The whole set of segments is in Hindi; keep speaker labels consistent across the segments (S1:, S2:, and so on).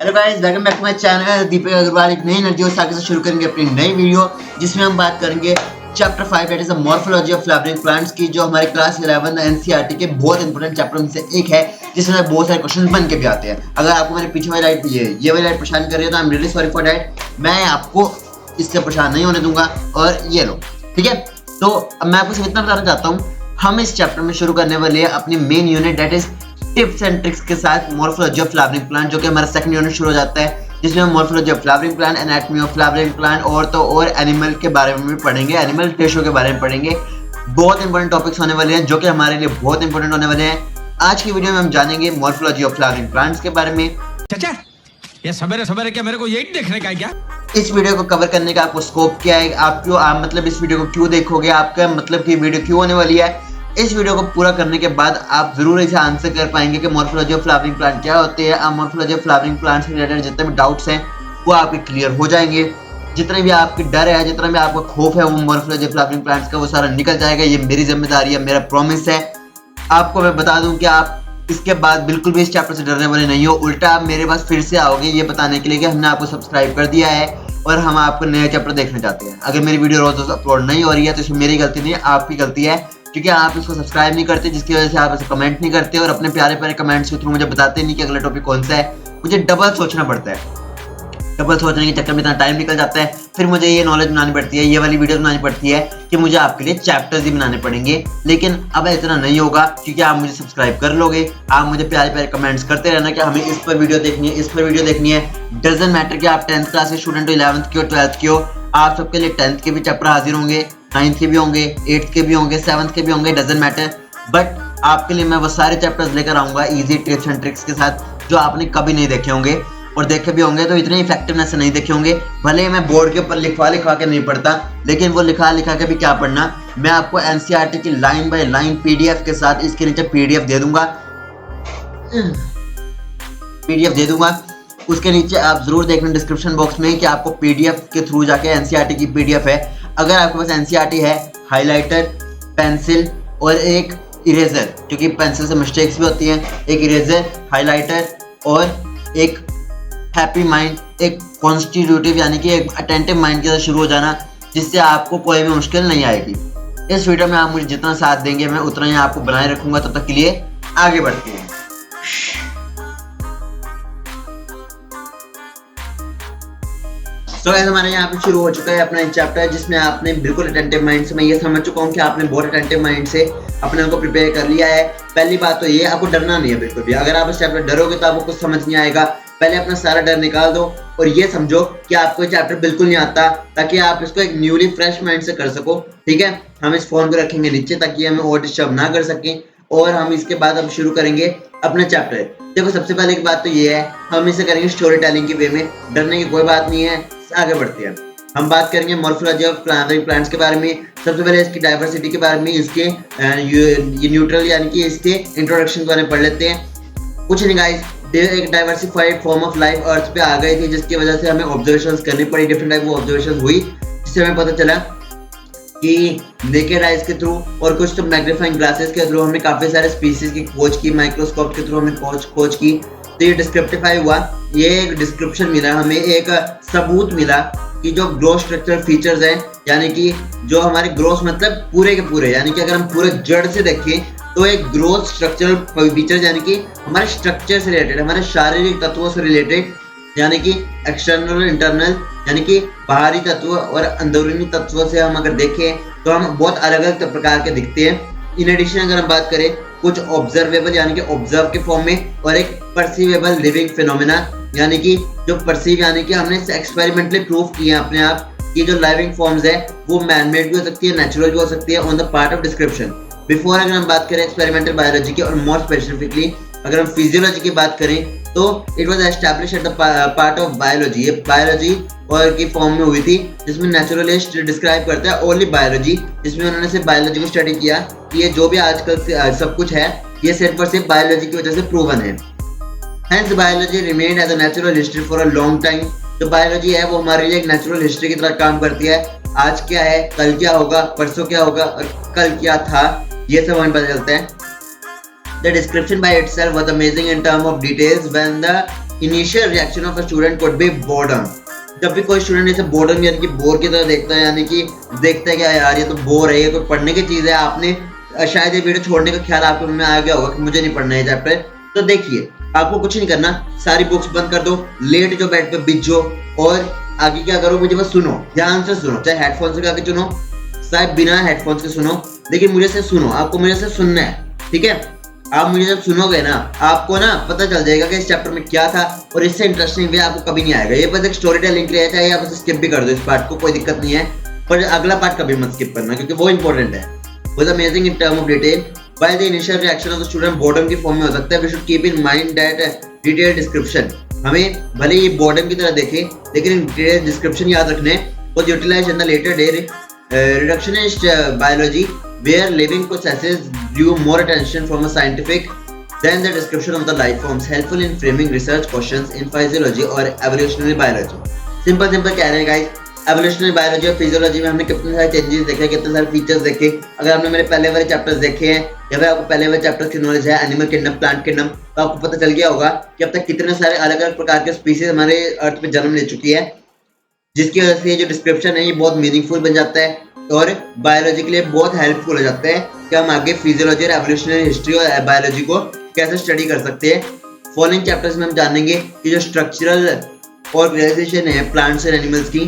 S1: Hello guys, welcome back to my channel. Deepak Agarwal एक नई एनर्जी और साथ शुरू करेंगे अपनी नई वीडियो, जिसमें हम बात करेंगे chapter 5 that is the morphology of flowering plants की, जो हमारे क्लास 11 एनसीईआरटी के बहुत इंपॉर्टेंट चैप्टर में से एक है, जिसमें बहुत सारे क्वेश्चन बन के भी आते हैं। अगर आपको मेरे पीछे वाली लाइट ये वाली लाइट परेशान कर रही है तो I am really sorry for that. मैं आपको इससे परेशान नहीं होने दूंगा। और ये लो, ठीक है। तो अब मैं आपको सिर्फ इतना बताना चाहता हूँ, हम इस चैप्टर में शुरू करने वाले हैं अपनी main unit that is tips and tricks के साथ मॉर्फोलॉजी ऑफ फ्लावरिंग प्लांट, जो कि हमारा सेकंड यूनिट शुरू हो जाता है, जिसमें हम morphology of flowering plant, anatomy of flowering plant और तो और एनिमल के बारे में भी पढ़ेंगे, एनिमल टिश्यू के बारे में पढ़ेंगे। बहुत इंपॉर्टेंट टॉपिक्स होने वाले हैं जो कि हमारे लिए बहुत इंपॉर्टेंट होने वाले हैं। आज की वीडियो में हम जानेंगे मॉर्फोलॉजी ऑफ फ्लावरिंग प्लांट्स के बारे में।
S2: चाचा, ये सवेरे सवेरे क्या मेरे को यही देखने का है क्या?
S1: इस वीडियो को कवर करने का आपको स्कोप क्या है, आप मतलब इस वीडियो को क्यों देखोगे, आपका मतलब कि वीडियो क्यों होने वाली है। इस वीडियो को पूरा करने के बाद आप जरूर इसे आंसर कर पाएंगे कि मॉर्फोलॉजी ऑफ फ्लावरिंग प्लांट क्या होते हैं। आप मॉर्फोलॉजी ऑफ फ्लावरिंग प्लांट से रिलेटेड जितने भी डाउट्स हैं वो आपके क्लियर हो जाएंगे। जितने भी आपके डर है, जितना भी आपका खौफ है, वो मॉर्फोलॉजी ऑफ फ्लावरिंग प्लांट्स का वो सारा निकल जाएगा। ये मेरी जिम्मेदारी है, मेरा प्रॉमिस है। आपको मैं बता दूं कि आप इसके बाद बिल्कुल भी इस चैप्टर से डरने वाले नहीं हो। उल्टा आप मेरे पास फिर से आओगे ये बताने के लिए कि हमने आपको सब्सक्राइब कर दिया है और हम आपको नया चैप्टर देखना चाहते हैं। अगर मेरी वीडियो रोज रोज अपलोड नहीं हो रही है तो इसमें मेरी गलती नहीं है, आपकी गलती है, क्योंकि आप इसको सब्सक्राइब नहीं करते, जिसकी वजह से आप इसे कमेंट नहीं करते और अपने प्यारे प्यारे कमेंट्स के थ्रू मुझे बताते नहीं कि अगला टॉपिक कौन सा है। मुझे डबल सोचना पड़ता है, डबल सोचने के चक्कर में इतना टाइम निकल जाता है। फिर मुझे ये नॉलेज बनानी पड़ती है, ये वाली वीडियो बनानी पड़ती है कि मुझे आपके लिए चैप्टर्स ही बनाने पड़ेंगे। लेकिन अब इतना नहीं होगा, क्योंकि आप मुझे सब्सक्राइब कर लोगे, आप मुझे प्यारे प्यारे कमेंट्स करते रहना कि हमें इस पर वीडियो देखनी है, इस पर वीडियो देखनी है। डजंट मैटर कि आप 10th क्लास के स्टूडेंट हो, 11th के हो, 12th के हो, आप सबके लिए 10th के भी चैप्टर हाजिर होंगे, 9th के भी होंगे, 8th के भी होंगे, 7th के भी होंगे, डजंट मैटर। बट आपके लिए मैं वो सारे चैप्टर्स लेकर आऊंगा इजी टिप्स एंड ट्रिक्स के साथ, जो आपने कभी नहीं देखे होंगे, और देखे भी होंगे तो इतने इफेक्टिवनेस से नहीं देखे होंगे। भले मैं बोर्ड के ऊपर लिखवा के नहीं पढ़ता, लेकिन वो लिखा के भी क्या पढ़ना, मैं आपको एनसीईआरटी की लाइन बाय लाइन पीडीएफ के साथ इसके नीचे पीडीएफ दे दूंगा। उसके नीचे आप जरूर देखना डिस्क्रिप्शन बॉक्स में कि आपको पीडीएफ के थ्रू जाके एनसीईआरटी की पीडीएफ है। अगर आपके पास एनसीईआरटी है, हाइलाइटर, पेंसिल और एक इरेजर, क्योंकि पेंसिल से मिस्टेक्स भी होती हैं, एक इरेजर, हाइलाइटर और एक हैप्पी माइंड, एक कॉन्स्टिट्यूटिव यानी कि एक अटेंटिव माइंड के साथ शुरू हो जाना, जिससे आपको कोई भी मुश्किल नहीं आएगी। इस वीडियो में आप मुझे जितना साथ देंगे मैं उतना ही आपको बनाए रखूंगा। तब तक के लिए आगे बढ़ते हैं। तो हमारे यहाँ पे शुरू हो चुका है अपना एक चैप्टर, जिसमें आपने बिल्कुल अटेंटिव माइंड से, मैं ये समझ चुका हूँ कि आपने बहुत अटेंटिव माइंड से अपने को प्रिपेयर कर लिया है। पहली बात तो ये, आपको डरना नहीं है बिल्कुल भी। अगर आप इस चैप्टर डरोगे तो आपको कुछ समझ नहीं आएगा। पहले अपना सारा डर निकाल दो और ये समझो कि आपको चैप्टर बिल्कुल नहीं आता, ताकि आप इसको एक न्यूली फ्रेश माइंड से कर सको। ठीक है, हम इस फोन को रखेंगे नीचे ताकि हमें और डिस्टर्ब ना कर सकें, और हम इसके बाद अब शुरू करेंगे अपना चैप्टर। देखो, सबसे पहले की बात तो ये है, हम इसे करेंगे स्टोरी टेलिंग की वे में। डरने की कोई बात नहीं है, आगे बढ़ते हैं। हम बात करेंगे मॉर्फोलॉजी ऑफ फ्लावरिंग प्लांट्स के बारे में। सबसे पहले इसकी डाइवर्सिटी के बारे में, इसके ये न्यूट्रल यानी कि इसके इंट्रोडक्शन के बारे में पढ़ लेते हैं। कुछ नहीं गाइस, एक डाइवर्सिफाइड फॉर्म ऑफ लाइफ अर्थ पे आ गई थी, जिसकी वजह से हमें ऑब्जर्वेशंस करनी पड़ी, डिफरेंट टाइप ऑफ ऑब्जर्वेशंस हुई, जिससे हमें पता चला कि नेकेड आइज के थ्रू और कुछ तो मैग्नीफाइंग ग्लासेस के थ्रू हमने काफी सारे स्पीसीज की खोज की, माइक्रोस्कोप के थ्रू हमने खोज की। तो ये डिस्क्रिप्टिफाई हुआ, ये एक डिस्क्रिप्शन मिला हमें, एक सबूत मिला कि जो ग्रोथ स्ट्रक्चरल फीचर्स हैं, यानी कि जो हमारे ग्रोथ मतलब पूरे के पूरे, यानी कि अगर हम पूरे जड़ से देखें तो एक ग्रोथ स्ट्रक्चरल फीचर्स यानी कि हमारे स्ट्रक्चर से रिलेटेड, हमारे शारीरिक तत्वों से रिलेटेड, यानी कि एक्सटर्नल और इंटरनल, यानी कि बाहरी तत्व और अंदरूनी तत्वों से हम अगर देखें तो हम बहुत अलग अलग प्रकार के दिखते हैं। इन एडिशन अगर हम बात करें, कुछ ऑब्जर्वेबल यानी कि ऑब्जर्व के फॉर्म में, और एक परसीवेबल लिविंग फिनोमेना, यानी कि जो परसीव यानी कि हमने एक्सपेरिमेंटली प्रूव किए हैं अपने आप कि जो लिविंग फॉर्म्स है वो मैनमेड भी हो सकती है, नेचुरल भी हो सकती है, on the part of description. Before अगर हम बात करें एक्सपेरिमेंटल बायोलॉजी की, और मोर स्पेसिफिकली अगर हम फिजियोलॉजी की बात करें, तो it was established at the part of biology. ये बायोलॉजी और की फॉर्म में हुई थी, जिसमें नेचुरलिस्ट डिस्क्राइब करता है ओनली बायोलॉजी, जिसमें उन्होंने सिर्फ बायोलॉजी को स्टडी किया कि ये जो भी आजकल सब कुछ है ये सिर्फ और सिर्फ बायोलॉजी की वजह से प्रूवन है। Hence biology remained as a natural history for a long time। जो बायोलॉजी है वो हमारे लिए एक नेचुरल हिस्ट्री की तरह काम करती है। आज क्या है, कल क्या होगा, परसों क्या होगा और कल क्या था, ये सब हमें पता चलता है। The description by itself was amazing in terms of details when the initial reaction of a student could be boredom. जब भी कोई स्टूडेंट ऐसे बोर्डम यानी कि बोर की तरह देखता है, यानी कि देखता है कि यार ये तो बोर है, ये कोई पढ़ने की चीज है, आपने शायद ये वीडियो छोड़ने का ख्याल आपके मन में आ गया होगा कि मुझे नहीं पढ़ना है चैप्टर, तो देखिए आपको कुछ नहीं करना, सारी बुक्स बंद कर दो, लेट जो बेड पे बिछो और आगे क्या करो, मुझे बस सुनो, ध्यान से सुनो, चाहे हेडफोन से आगे सुनो, शायद बिना हेडफोन से सुनो, लेकिन मुझे से सुनो, आपको मुझे से सुनना है, ठीक है। आप मुझे जब सुनोगे ना, आपको ना पता चल जाएगा कि इस चैप्टर में क्या था, और इससे इंटरेस्टिंग वे आपको कभी नहीं आएगा। ये बस एक स्टोरी टेलिंग के लिए है, चाहे आप उसे स्किप भी कर दो इस पार्ट को, कोई दिक्कत नहीं है, पर अगला पार्ट कभी मत स्किप करना क्योंकि वो इंपॉर्टेंट है। Was amazing in term of detail while the initial reaction of the student boredom की फॉर्म में हो सकता है, we should keep in mind that detail description, हमें भले ही बोर्डम की तरह देखें लेकिन डिटेल डिस्क्रिप्शन याद रखने, was utilized in the later day reductionist biology where living processes drew more attention from a scientific than the description of the life forms, helpful in framing research questions in physiology or evolutionary biology। Simple कह रहे हैं गाइस, एवोल्यूशनरी बायोलॉजी और फिजियोलॉजी में हमने कितने सारे चेंजेस देखे, कितने सारे फीचर्स देखे। अगर आपने मेरे पहले वाले चैप्टर्स देखे हैं या फिर आपको पहले वाले चैप्टर्स की नॉलेज है एनिमल किंगडम, प्लांट किंगडम, तो आपको पता चल गया होगा कि अब तक कितने सारे अलग अलग प्रकार के स्पीसीज हमारे अर्थ पे जन्म ले चुकी है, जिसकी वजह से जो डिस्क्रिप्शन है ये बहुत मीनिंगफुल बन जाता है और बायोलॉजी के लिए बहुत हेल्पफुल हो जाता है कि हम आगे फिजियोलॉजी और एवोल्यूशनरी हिस्ट्री और बायोलॉजी को कैसे स्टडी कर सकते हैं। फॉलोइंग चैप्टर्स में हम जानेंगे कि जो स्ट्रक्चरल ऑर्गेनाइजेशन है प्लांट्स एंड एनिमल्स की,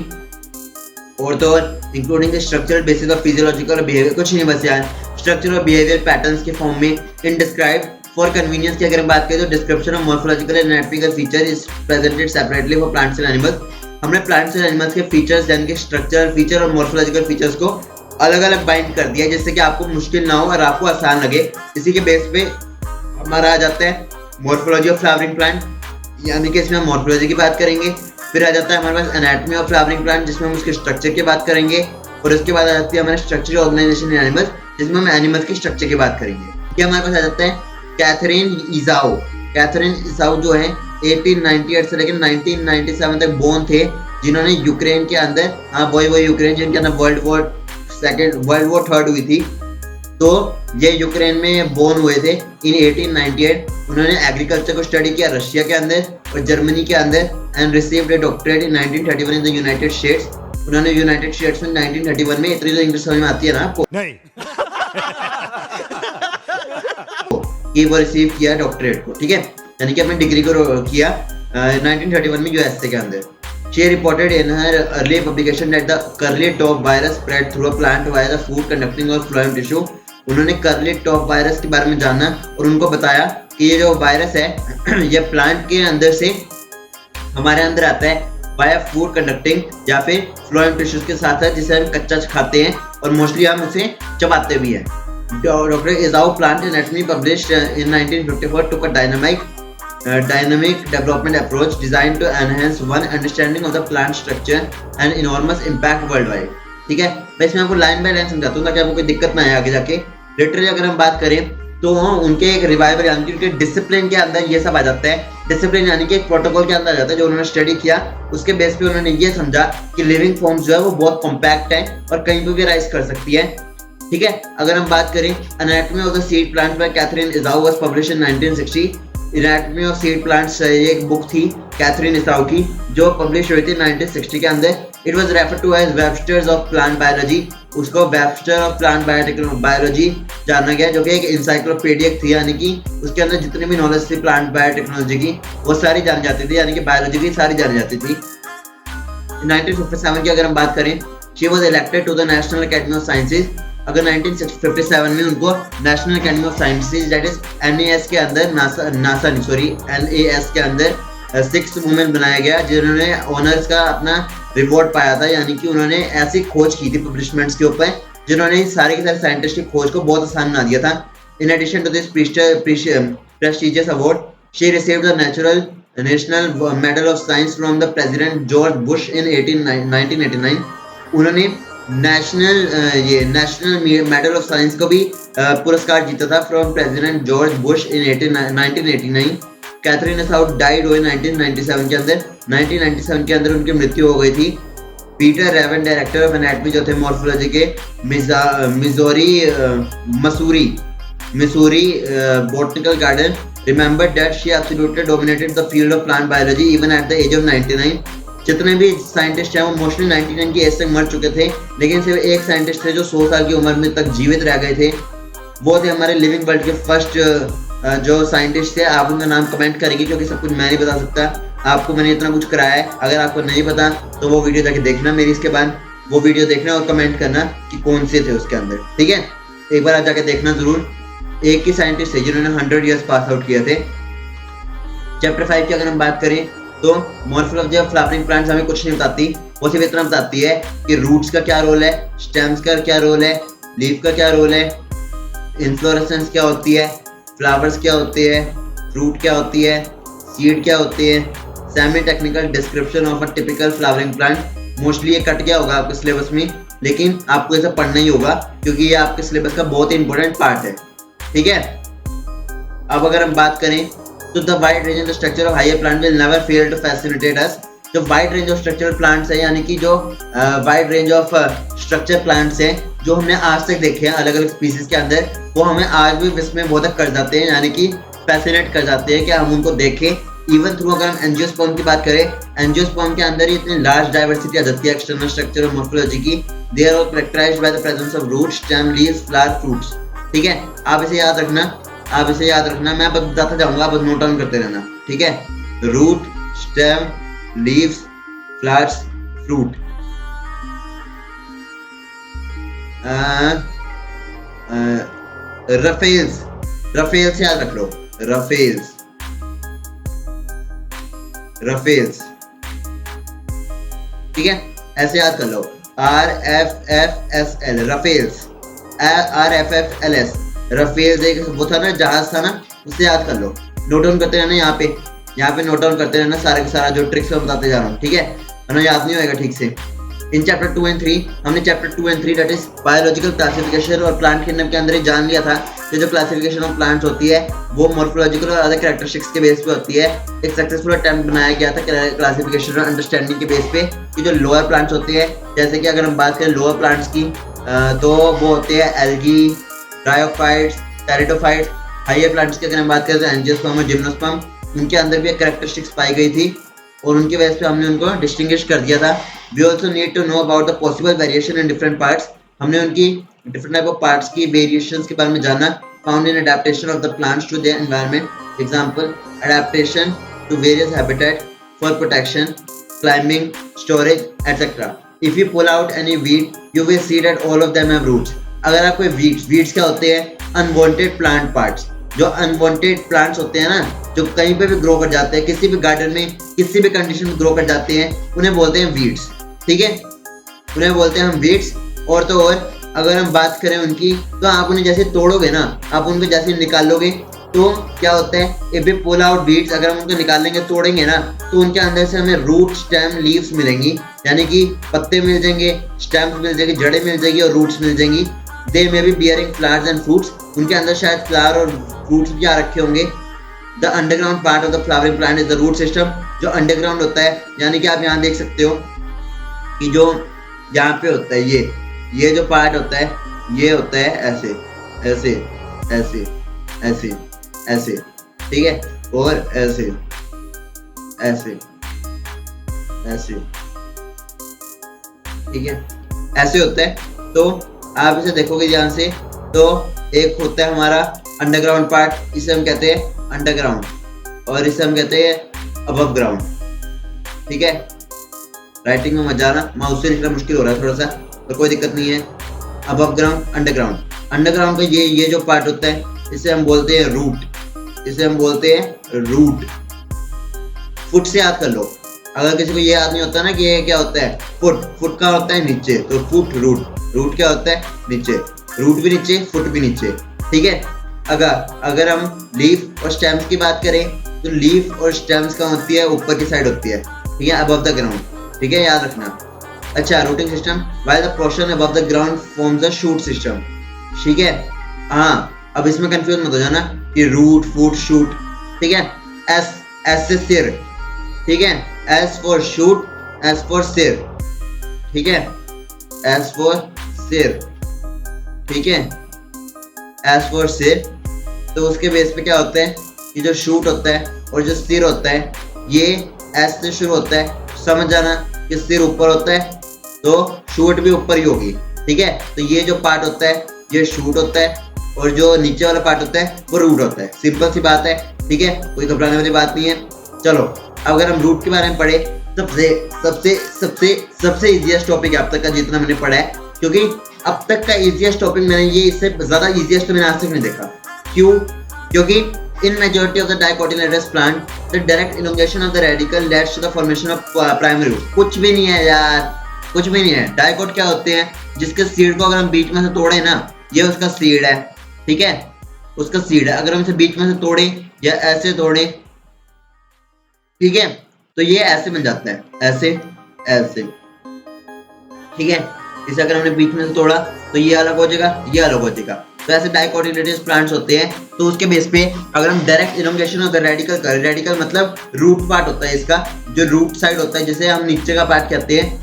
S1: और तो और including the structural basis of physiological और बिहेवियर, कुछ नहीं बस यार, स्ट्रक्चरल और बिहेवियर पैटर्न्स के फॉर्म में इन डिस्क्राइब फॉर कन्वीनियंस की अगर हम बात करें तो description of morphological and anatomical feature is presented separately for plants and animals. हमने प्लांट्स एंड एनिमल्स के फीचर्स यानी कि स्ट्रक्चरल फीचर और मॉर्फोलॉजिकल फीचर्स को अलग अलग बाइंड कर दिया जिससे कि आपको मुश्किल ना हो और आपको आसान लगे। इसी के बेस पे हमारा आ जाता है मॉर्फोलॉजी ऑफ फ्लावरिंग प्लांट, यानी कि इसमें हम मॉर्फोलॉजी की बात करेंगे। फिर आ जाता है हमारे पास एनाटॉमी ऑफ फ्लावरिंग प्लांट जिसमें हम उसके स्ट्रक्चर की बात करेंगे, और उसके बाद आ जाती है हमारे स्ट्रक्चरल ऑर्गेनाइजेशन इन एनिमल्स जिसमें हम एनिमल्स की स्ट्रक्चर की बात करेंगे। ये हमारे पास आ जाता है कैथरीन इज़ाओ। कैथरीन इज़ाओ जो है 1898 से लेकर 1997 तक बोर्न थे, जिन्होंने यूक्रेन के अंदर, हाँ वो यूक्रेन जिनके अंदर वर्ल्ड वॉर थर्ड हुई थी, तो ये यूक्रेन में बोर्न हुए थे इन 1898। उन्होंने एग्रीकल्चर को स्टडी किया रशिया के अंदर और जर्मनी के अंदर and received A doctorate in 1931 in the United states. उन्होंने यूनाइटेड स्टेट्स में 1931 में, इतनी तो इंग्लिश समझ में आती है ना आपको, नहीं कि वो रिसीव किया डॉक्टरेट को, ठीक है, यानी कि अपनी डिग्री को किया 1931 में यूएसए के अंदर। She reported in her early publication that the curly top virus spread through a plant via the food conducting or phloem tissue। उन्होंने कर्ली टॉप वायरस के बारे में जाना और उनको बताया कि ये जो वायरस है ये प्लांट के अंदर से हमारे अंदर आता है वाया फूड कंडक्टिंग या फिर फ्लोएम टिश्यूज के साथ है, जिसे हम कच्चा खाते हैं और मोस्टली हम उसे चबाते भी हैं। Doctor Esau plant anatomy published in 1954 took a dynamic development approach designed to enhance one understanding of the plant structure and enormous impact worldwide। ठीक है, मैं इसमें आपको लाइन बाय लाइन समझाता हूँ ताकि आपको कोई दिक्कत ना आए आगे जाके। लिटरली अगर हम बात करें तो उनके एक रिवाइवल यानी कि उनके डिसिप्लिन के अंदर ये सब आ जाता है। डिसिप्लिन यानी कि एक प्रोटोकॉल के अंदर आ जाता है जो उन्होंने स्टडी किया, उसके बेस पे उन्होंने ये समझा कि लिविंग फॉर्म्स जो है वो बहुत कॉम्पैक्ट है और कहीं पे भी राइज कर सकती है। ठीक है, अगर हम बात करें anatomy of the seed plant by Katherine Esau was published in 1960। Anatomy of seed plants एक बुक थी कैथरीन इज़ाओ की जो पब्लिश हुई थी 1960 के अंदर। It was referred to as Webster's of plant biology. उसको वेबस्टर ऑफ प्लांट बायोलॉजी जाना गया जो कि एक इंसाइक्लोपीडिया थी, यानी कि उसके अंदर जितनी भी नॉलेज थी प्लांट बायोटेक्नोलॉजी की वो सारी जानी जाती थी, यानी कि बायोलॉजी की सारी जानी जाती थी। 1957 की अगर हम बात करें, she was elected to the National Academy of Sciences. अगर 1957 में उनको National Academy of Sciences that is NAS के अंदर NAS के अंदर 6 वुमेन बनाया गया जिन्होंने ऑनर्स का अपना रिवॉर्ड पाया था, यानी कि उन्होंने ऐसी खोज की थी पब्लिशमेंट्स के ऊपर जिन्होंने सारे के सारे साइंटिस्ट की खोज को बहुत आसान बना दिया था। In addition to this prestigious award she received the National Medal of Science from the president George Bush in 1989। उन्होंने नेशनल मेडल ऑफ साइंस को भी पुरस्कार जीता था from president George Bush in 1989। Katherine Esau died हुए 1997 के अंदर। 1997 के अंदर उनकी मृत्यु हो गई थी। Peter Raven director of anatomy जो थे मॉर्फोलॉजी के Missouri botanical garden Remember that she absolutely dominated the field of plant biology even at the age of 99. जितने भी साइंटिस्ट हैं वो मोस्टली 99 की एज तक मर चुके थे, लेकिन सिर्फ एक साइंटिस्ट थे जो 100 साल की उम्र में तक जीवित रह गए थे। वो थे हमारे लिविंग वर्ल्ड के फर्स्ट जो साइंटिस्ट थे। आप उनका नाम कमेंट करेंगे क्योंकि सब कुछ मैं नहीं बता सकता, आपको मैंने इतना कुछ कराया है। अगर आपको नहीं पता तो वो वीडियो जाके देखना मेरी, इसके बाद वो वीडियो देखना और कमेंट करना कि कौन से थे उसके अंदर, ठीक है। एक बार आप जाके देखना जरूर। एक ही साइंटिस्ट थे जिन्होंने 100 ईयर्स पास आउट किए थे। चैप्टर 5 की अगर हम बात करें तो मॉर्फोलॉजी ऑफ फ्लावरिंग प्लांट्स हमें कुछ नहीं बताती, वो सिर्फ इतना बताती है कि रूट्स का क्या रोल है, स्टेम्स का क्या रोल है, लीफ का क्या रोल है, इन्फ्लोरेसेंस क्या होती है, फ्लावर्स क्या होते हैं, फ्रूट क्या होती है, सीड क्या होती है। Semi technical description of a typical flowering plant. Mostly ये कट गया होगा आपके सिलेबस में, लेकिन आपको इसे पढ़ना ही होगा क्योंकि ये आपके सिलेबस का बहुत ही इंपॉर्टेंट पार्ट है, ठीक है। अब अगर हम बात करें तो the wide range of structure of higher plant will never fail to fascinated us. जो wide range of structural plants है, यानी कि जो wide range of structure plants हैं जो हमने आज तक देखे हैं अलग अलग स्पीसीज के अंदर, वो हमें आज भी विस्मय बोधक कर जाते हैं, यानी कि फैसिनेट कर जाते हैं कि हम उनको देखें। इवन थ्रू अगर हम एंजियोस्पर्म की बात करें, एंजियोस्पर्म के अंदर ही इतनी लार्ज डाइवर्सिटी आ जाती है एक्सटर्नल स्ट्रक्चर और मॉर्फोलॉजी की। They are all characterized by the presence of root, stem, leaves, flower, fruits, ठीक है। आप इसे याद रखना, आप इसे याद रखना, मैं बताता जाऊंगा, बस नोट डाउन करते रहना, ठीक है। Root, stem, leaves, flowers, fruit. Raffles, Raffles याद रख लो, रफेल्स, रफेल्स, ठीक है, ऐसे याद कर लो, RFFSL, रफेल्स, RFFLS, रफेल्स एक वो था ना, जहाज था ना, उससे याद कर लो। नोट डाउन करते रहना, यहाँ पे नोट डाउन करते रहना सारा का सारा जो ट्रिक्स मैं बताते जा रहा हूँ, ठीक है, वरना याद नहीं होएगा ठीक से। इन चैप्टर 2 एंड 3 हमने chapter 2 and 3 that is biological classification और प्लांट किंगडम के अंदर ही जान लिया था कि जो क्लासिफिकेशन ऑफ प्लांट्स होती है वो मॉर्फोलॉजिकल और अदर कैरेक्टरिस्टिक्स के बेस पे होती है। एक सक्सेसफुल अटेम्प्ट बनाया गया था क्लासिफिकेशन और अंडरस्टैंडिंग के बेस पे कि जो लोअर प्लांट्स होते हैं, जैसे कि अगर हम बात करें लोअर प्लांट्स की तो वो होते हैं algae, bryophytes, pteridophytes. Higher plants की अगर हम बात करें तो एंजियोस्पर्म और जिम्नोस्पर्म, उनके अंदर भी कैरेक्टरिस्टिक्स पाई गई थी और उनकी वजह से हमने उनको डिस्टिंग्विश कर दिया था। We also need to know about the possible variation in different parts. हमने उनकी डिफरेंट टाइप ऑफ पार्ट्स की वेरिएशंस के बारे में जाना। Found in adaptation of the plants to their environment. Example, adaptation to various habitat for protection, climbing, storage etcetera. If you pull out any weed you will see that all of them have roots. अगर आप कोई वीड्स क्या होते हैं? Unwanted plant parts. जो अनवांटेड प्लांट्स होते हैं ना, जो कहीं पे भी ग्रो कर जाते हैं, किसी भी गार्डन में किसी भी कंडीशन में ग्रो कर जाते हैं, उन्हें बोलते हैं वीड्स, ठीक है, उन्हें बोलते हैं हम वीड्स। और तो और अगर हम बात करें उनकी, तो आप उन्हें जैसे तोड़ोगे ना, आप उनको जैसे निकालोगे तो क्या होता है, if we pull out weeds, अगर हम उनको निकालेंगे, तोड़ेंगे ना, तो उनके अंदर से हमें रूट, स्टेम, लीव्स मिलेंगी, यानी कि पत्ते मिल जाएंगे, स्टेम्स मिल जाएगी, जड़ें मिल जाएगी और रूट्स मिल जाएंगी। They may be bearing flowers and fruits, उनके अंदर शायद फ्लावर और फ्रूट्स भी आ रखे होंगे। The underground part of the flowering plant is the root system. जो अंडरग्राउंड होता है, यानी कि आप यहाँ देख सकते हो कि जो यहाँ पे होता है, ये जो पार्ट होता है, ये होता है ऐसे ऐसे ऐसे ऐसे ऐसे, ठीक है, और ऐसे ऐसे ऐसे, ठीक है, ऐसे होता है। तो आप इसे देखोगे ध्यान से, तो एक होता है हमारा अंडरग्राउंड पार्ट, इसे हम कहते हैं अंडरग्राउंड, और इसे हम कहते हैं अबव ग्राउंड, ठीक है। राइटिंग में मत जाना, माउस से लिखना मुश्किल हो रहा है थोड़ा सा, पर कोई दिक्कत नहीं है। Above ground, underground. अंडरग्राउंड का ये जो पार्ट होता है, इसे हम बोलते हैं रूट, इसे हम बोलते हैं रूट। फुट से याद कर लो, अगर किसी को ये याद नहीं होता ना कि ये क्या होता है, फुट का होता है नीचे, तो फुट, रूट क्या होता है, नीचे, रूट भी नीचे, फुट भी नीचे, ठीक है। अगर हम लीफ और स्टेम्स की बात करें, तो लीफ और स्टेम्स का होती है ऊपर की साइड होती है, ठीक है, अबव द ग्राउंड, ठीक है, याद रखना। अच्छा, routing system, while the portion above the ground forms the shoot system, ठीक है। हाँ, अब इसमें कंफ्यूज मत हो जाना कि रूट, फुट, शूट, ठीक है। एस से सिर, ठीक है, S for shoot, S for सिर, ठीक है, एस फॉर सिर, ठीक है, एस फॉर सिर। तो उसके बेस पे क्या होता है, ये जो शूट होता है और जो सिर होता है ये एस से शुरू होता है, समझ जाना कि सिर ऊपर होता है तो शूट भी ऊपर ही होगी, ठीक है। तो ये जो पार्ट होता है ये शूट होता है और जो नीचे वाला पार्ट होता है वो रूट होता है। सिंपल सी बात है, ठीक है, कोई घबराने वाली बात नहीं है। चलो अब अगर हम रूट के बारे में पढ़े, सबसे सबसे सबसे सबसे इजीएस्ट टॉपिक अब तक का जितना मैंने पढ़ा है, क्योंकि अब तक का इजीएस्ट टॉपिक मैंने ये इससे ज्यादा इजीएस्ट मैंने आज तक नहीं देखा। क्यों? क्योंकि in majority of the dicotyledonous plant the direct elongation of the radicle leads to the formation of primary root. कुछ भी नहीं है यार, कुछ भी नहीं है। डाइकोट क्या होते हैं? जिसके सीड को अगर हम बीच में से तोड़े ना, ये उसका सीड है, ठीक है, उसका सीड है। अगर हम इसे बीच में से तोड़े या ऐसे तोड़े, ठीक है, तो ये ऐसे बन जाता है, ऐसे ऐसे, ठीक है। इसे अगर हमने बीच में से तोड़ा तो ये अलग हो जाएगा, ये अलग हो जाएगा। तो ऐसे डाइकोटिलेडनस प्लांट्स होते हैं। तो उसके बेस पे अगर हम direct elongation of the radical करें, रेडिकल मतलब रूट पार्ट होता है इसका, जो रूट साइड होता है जिसे हम नीचे का पार्ट कहते हैं,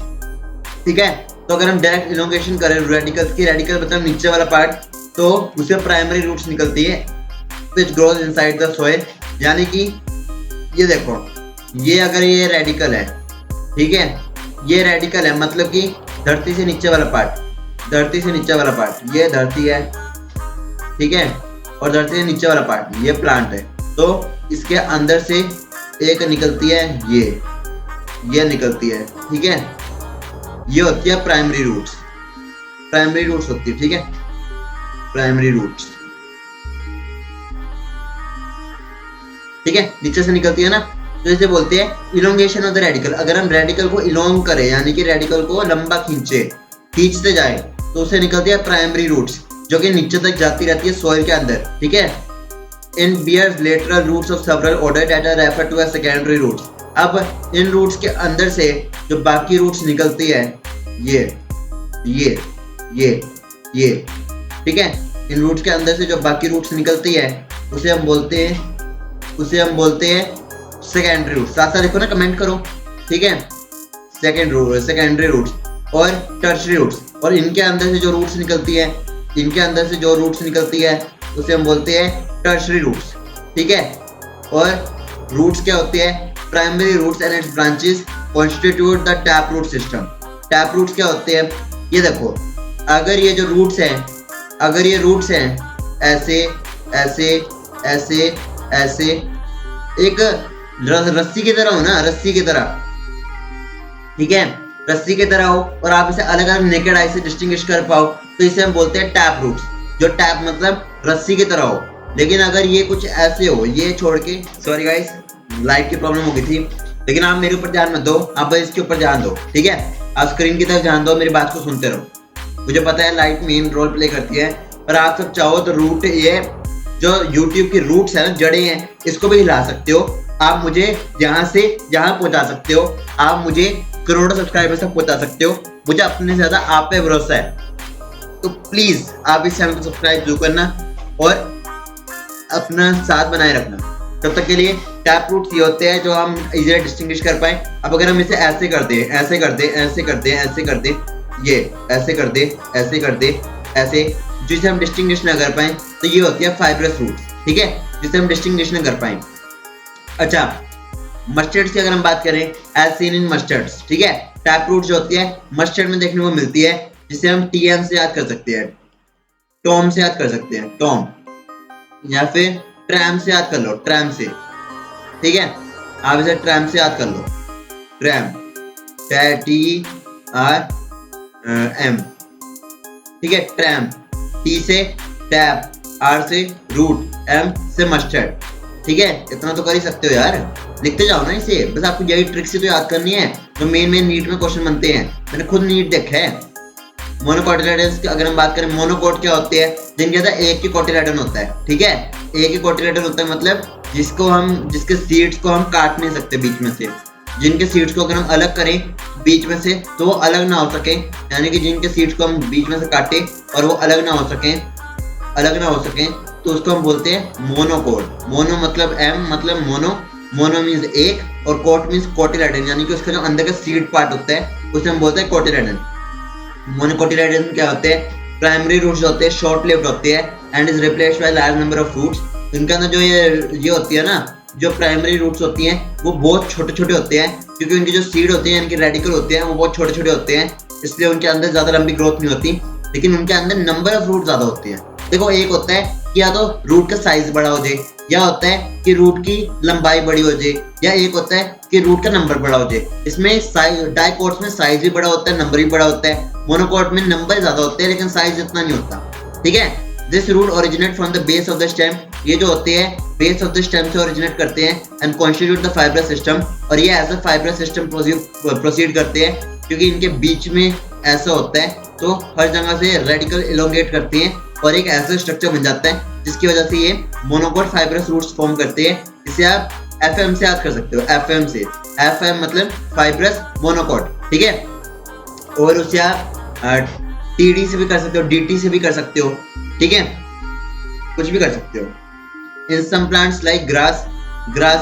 S1: ठीक है। तो अगर हम डायरेक्ट इलोंगेशन करें रेडिकल्स की, रेडिकल मतलब नीचे वाला पार्ट, तो उसे प्राइमरी रूट्स निकलती है which grows inside the soil. यानी कि ये देखो, ये अगर ये रेडिकल है, ठीक है, ये रेडिकल है मतलब कि धरती से नीचे वाला पार्ट, धरती से नीचे वाला पार्ट, ये धरती है, ठीक है, और धरती से नीचे वाला पार्ट ये प्लांट है। तो इसके अंदर से एक निकलती है, ये निकलती है, ठीक है, ये होती है प्राइमरी रूट्स, प्राइमरी रूट्स होती है, ठीक है, प्राइमरी रूट्स, ठीक है, नीचे से निकलती है ना। तो इसे बोलते हैं इलोंगेशन ऑफ द रेडिकल। अगर हम रेडिकल को इलोंग करें, यानी कि रेडिकल को लंबा खींचते जाए, तो उसे निकलती है प्राइमरी रूट्स, जो कि नीचे तक जाती रहती है सॉइल के अंदर, ठीक है। In bears lateral roots of several order that are refer to as secondary roots. अब इन रूट्स के अंदर से जो बाकी रूट्स निकलती है, ये, ठीक है, इन रूट्स के अंदर से जो बाकी रूट्स निकलती है उसे हम बोलते हैं सेकेंडरी रूट्स। साथ साथ देखो ना, कमेंट करो, ठीक है। सेकेंडरी रूट्स और टर्शरी रूट्स। और इनके अंदर से जो रूट्स निकलती है, उसे हम बोलते हैं टर्शरी रूट्स, ठीक है। और रूट्स क्या होते हैं? Primary roots and its branches constitute the tap root system. Tap roots क्या होते हैं? ये देखो, अगर ये जो रूट्स हैं, अगर ये रूट्स हैं ऐसे ऐसे ऐसे ऐसे, एक रस्सी की तरह हो ना, रस्सी की तरह, ठीक है, रस्सी की तरह हो, और आप इसे अलग अलग नेकेड आई से डिस्टिंग्विश कर पाओ, तो इसे हम बोलते हैं टैप रूट्स। जो टैप मतलब रस्सी की तरह हो। लेकिन अगर ये कुछ ऐसे हो, ये छोड़ के, सॉरी गाइस लाइट की प्रॉब्लम हो गई थी, लेकिन आप मेरे ऊपर ध्यान मत दो, आप बस इसके ऊपर ध्यान दो, ठीक है। आप स्क्रीन की तरफ ध्यान दो, मेरी बात को सुनते रहो। मुझे पता है लाइट मेन रोल प्ले करती है, पर आप सब चाहो तो रूट, ये जो YouTube की रूट्स है ना, जड़ें हैं, इसको भी हिला सकते हो। आप मुझे यहाँ से यहाँ पहुंचा सकते हो, आप मुझे करोड़ों सब्सक्राइबर्स तक पहुंचा सकते हो। मुझे अपने से ज्यादा आप पे भरोसा है। तो प्लीज आप इस चैनल को सब्सक्राइब जरूर करना और अपना साथ बनाए रखना। तब तक के लिए टैप रूट्स ये होते हैं जो हम इजीली डिस्टिंग्विश कर पाए। अब अगर हम इसे ऐसे कर दे, ऐसे कर दे, ऐसे कर दे, ऐसे कर दे, ये ऐसे कर दे, ऐसे कर दे, ऐसे, जिसे हम डिस्टिंग्विश ना कर पाए, तो ये होती है फाइब्रस रूट्स, ठीक है, जिसे हम डिस्टिंग्विश ना कर पाए। अच्छा, मस्टर्ड्स की अगर हम बात करें, एज सीन इन मस्टर्ड्स, ठीक है, टैप रूट जो होती है मस्टर्ड में देखने को मिलती है, जिसे हम TM से याद कर सकते हैं, टॉम से याद कर सकते हैं, टॉम, या फिर ट्रैम से याद कर लो, ट्रैम से, ठीक है, आप इसे ट्रैम से याद कर लो, ट्रैम, TRM, ठीक है, ट्रैम, T से टैप, R से रूट, M से मस्टर्ड, ठीक है। इतना तो कर ही सकते हो यार, लिखते जाओ ना इसे, बस आपको यही ट्रिक से तो याद करनी है जो मेन नीट में क्वेश्चन बनते हैं। मैंने खुद नीट देखा है। मोनोकोटिलेडन्स की अगर हम बात करें, मोनोकोट क्या होते हैं? जिनके अंदर एक ही कोटिलेडन होता है, ठीक है, एक ही कोटिलेडन होता है, मतलब जिसके सीड्स को हम काट नहीं सकते बीच में से। जिनके सीड्स को अगर हम अलग करें बीच में से तो वो अलग ना हो सके, यानी कि जिनके सीड्स को हम बीच में से काटे और वो अलग ना हो सके, तो उसको हम बोलते हैं मोनोकोट। मोनो मतलब M मतलब मोनो मीन्स एक, और कोट मीन्स कोटिलेडन, यानी कि उसका जो अंदर का सीड पार्ट होता है उसे हम बोलते हैं कोटिलेडन। मोनोकोटिलेडन क्या होते हैं? प्राइमरी रूट्स होते हैं, शॉर्ट लिव्ड होते हैं, and is replaced by large number of roots. इनके अंदर जो ये होती है ना, जो प्राइमरी रूट्स होती हैं वो बहुत छोटे छोटे होते हैं, क्योंकि उनकी जो सीड होती है, इनके रेडिकल होते हैं वो बहुत छोटे छोटे होते हैं, इसलिए उनके अंदर ज्यादा लंबी ग्रोथ नहीं होती, लेकिन उनके अंदर नंबर ऑफ रूट ज्यादा होते हैं। देखो एक होता है कि या तो रूट का साइज बड़ा हो जाए, या होता है कि रूट की लंबाई बड़ी हो जाए, या एक होता है कि रूट का नंबर बड़ा हो जाए। इसमें डाइकोट्स में साइज भी बड़ा होता है, नंबर भी बड़ा होता है। मोनोकोट में नंबर ज्यादा होते हैं लेकिन साइज इतना नहीं होता। ठीक है, this root originate from the base of the stem, ये जो होते हैं बेस ऑफ द स्टेम से ओरिजिनेट करते हैं, and constitute the fibrous system, और ये as a fibrous system proceed करते हैं, क्योंकि इनके बीच में ऐसा होता है तो हर जगह से रेडिकल इलोंगेट करते हैं और एक ऐसा स्ट्रक्चर बन जाता है जिसकी वजह से ये मोनोकोट फाइब्रस रूट्स फॉर्म करते हैं। इसे आप FM से याद कर सकते हो, FM से, FM मतलब फाइब्रस मोनोकोट। ठीक है, और उसे आप TD से भी कर सकते हो, DT से भी कर सकते हो। ठीक है, कुछ भी कर सकते हो। इन सम प्लांट्स लाइक ग्रास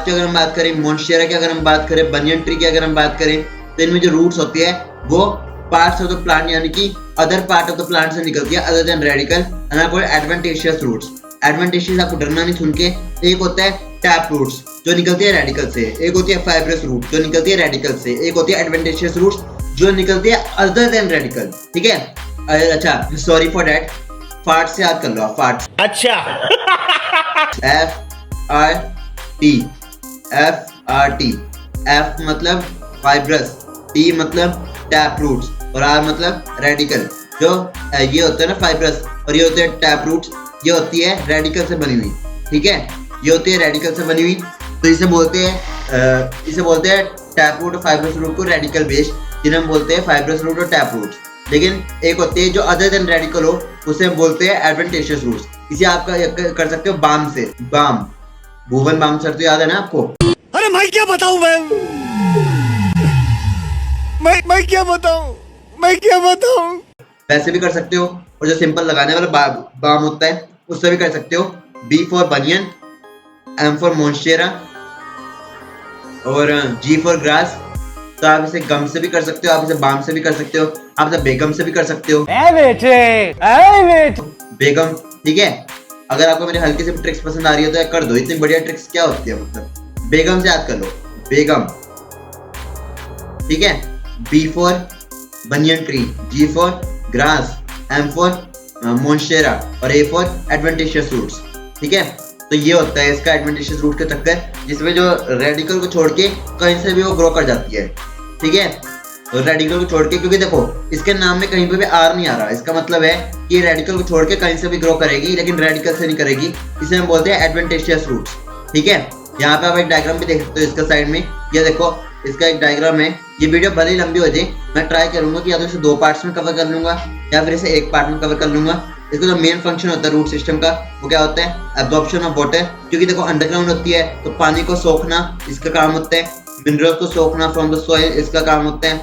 S1: की अगर हम बात करें, मोन्शेरा की अगर हम बात करें, बनियन ट्री की अगर हम बात करें, तो इनमें जो रूट्स होती है वो पार्ट्स ऑफ द प्लांट यानी कि other part of the plant से निकलती है, other than radical, and are called adventitious roots. Adventitious आपको डरना नहीं सुन के। एक होता है टैप रूट्स जो निकलती है रेडिकल से, एक होती है फाइब्रस रूट जो निकलती है रेडिकल से, एक होती है एडवेंटेशियस रूट्स जो निकलती है अदर देन रेडिकल। ठीक है, अच्छा सॉरी फॉर दैट, फार्ट से याद कर लो आप, फार्ट।
S3: अच्छा
S1: FRT, F मतलब फाइब्रस, T मतलब टैप रूट्स, और R मतलब रेडिकल। जो ये होता है ना फाइब्रस, और ये होते हैं टैप रूट्स, ये होती है रेडिकल से बनी हुई। ठीक है, ये होती है रेडिकल से बनी हुई, तो इसे बोलते हैं टैप रूट और फाइब्रस रूट को रेडिकल बेस्ड, जिन्हें हम बोलते हैं फाइब्रस रूट और टैप रूट्स। लेकिन एक होती है जो अदर देन रेडिकल हो, उसे हम बोलते हैं एडवेंटेशियस रूट्स। इसे आप कर सकते हो बाम से, बाम, भुवन बाम सर तो याद है ना आपको?
S3: अरे मैं क्या बताऊं, मैं क्या बताऊं।
S1: वैसे भी कर सकते हो, और जो सिंपल लगाने वाला बाम होता है उससे भी कर सकते हो। B for banyan, M for मोन्शेरा, और G फॉर ग्रास। तो आप इसे गम से भी कर सकते हो, आप इसे बाम से भी कर सकते हो, आप इसे बेगम से भी कर सकते हो। बेगम। ठीक है, अगर आपको मेरी हल्की सी ट्रिक्स पसंद आ रही है तो कर दो। इतनी बढ़िया ट्रिक्स क्या होती है, मतलब बेगम से याद कर लो, बेगम। ठीक है, B for banyan tree, G for grass, M for मोन्शेरा, और A फॉर एडवेंटेशियस रूट्स। ठीक है, तो ये होता है इसका एडवेंटेशियस रूट का चक्कर, जिसमें जो रेडिकल को छोड़ के कहीं से भी वो ग्रो कर जाती है। ठीक है, तो रेडिकल को छोड़ के, क्योंकि देखो इसके नाम में कहीं पे भी R नहीं आ रहा, इसका मतलब है कि रेडिकल को छोड़ के कहीं से भी ग्रो करेगी, लेकिन रेडिकल से नहीं करेगी। इसे हम बोलते हैं एडवेंटेशियस रूट्स। ठीक है, यहाँ पे आप एक डायग्राम भी देख सकते हो इसका साइड में, ये देखो इसका एक डायग्राम है। ये वीडियो भले ही लंबी हो जाए, मैं ट्राई करूंगा कि या तो इसे 2 पार्ट्स में कवर कर लूंगा या फिर इसे 1 पार्ट में कवर कर लूंगा। इसका जो मेन फंक्शन होता है रूट सिस्टम का, वो क्या होता है? Absorption of water. क्योंकि देखो अंडरग्राउंड होती है तो पानी को सोखना इसका काम होता है, मिनरल्स को सोखना फ्रॉम द सॉइल इसका काम होता है।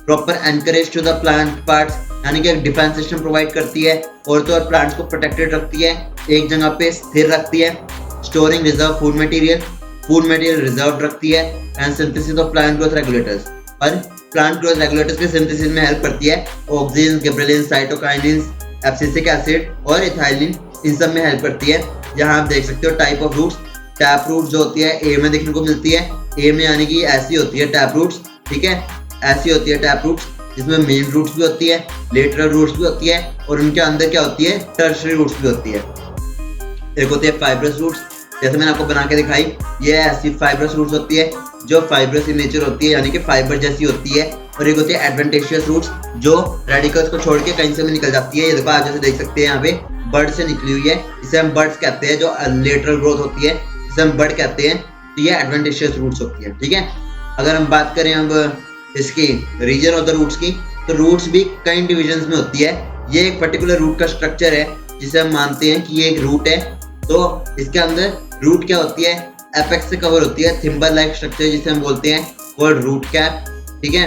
S1: Proper anchorage to the plant parts, यानी कि एक डिफेंस सिस्टम प्रोवाइड करती है, और तो और प्लांट्स को प्रोटेक्टेड रखती है, एक जगह पे स्थिर रखती है। Storing reserve food material reserve रखती है, and synthesis of plant growth regulators, और प्लांट ग्रोथ रेगुलेटर्स के सिंथेसिस में हेल्प करती है। Oxygen, gibberellin, cytokinin, abscisic acid और इथाइलिन, इन सब में हेल्प करती है। यहाँ आप देख सकते हो type of roots. Tap root जो होती है ए में देखने को मिलती है, ए में यानी कि ऐसी होती है टैप रूट्स। ठीक है, ऐसी होती है टैप रूट्स, जिसमें मेन रूट्स भी होती है, लेटरल रूट्स भी होती है, और उनके अंदर क्या होती है? टर्शरी रूट्स भी होती है। एक होती है फाइब्रस रूट्स, जैसे मैंने आपको बना के दिखाई, ये ऐसी फाइब्रस रूट्स होती है जो फाइब्रस इन नेचर होती है, यानी कि फाइबर जैसी होती है। और एक होती है एडवेंटेशियस रूट्स जो रेडिकल्स को छोड़ के कहीं से भी निकल जाती है। ये देखो आप जैसे देख सकते हैं यहाँ पे बर्ड से निकली हुई है, इसे हम बर्ड्स कहते हैं। जो लेटरल ग्रोथ होती है इसे हम बर्ड कहते हैं। तो ये एडवेंटेशियस रूट्स होती है। ठीक है, अगर हम बात करें अब इसकी रीजन ऑफ द रूट्स की, तो रूट्स भी कई डिविजन्स में होती है। ये एक पर्टिकुलर रूट का स्ट्रक्चर है जिसे हम मानते हैं कि ये एक रूट है। तो इसके अंदर रूट क्या होती है? एपेक्स से कवर होती है, थिम्बर लाइक स्ट्रक्चर जिसे हम बोलते हैं कॉल्ड रूट कैप। ठीक है,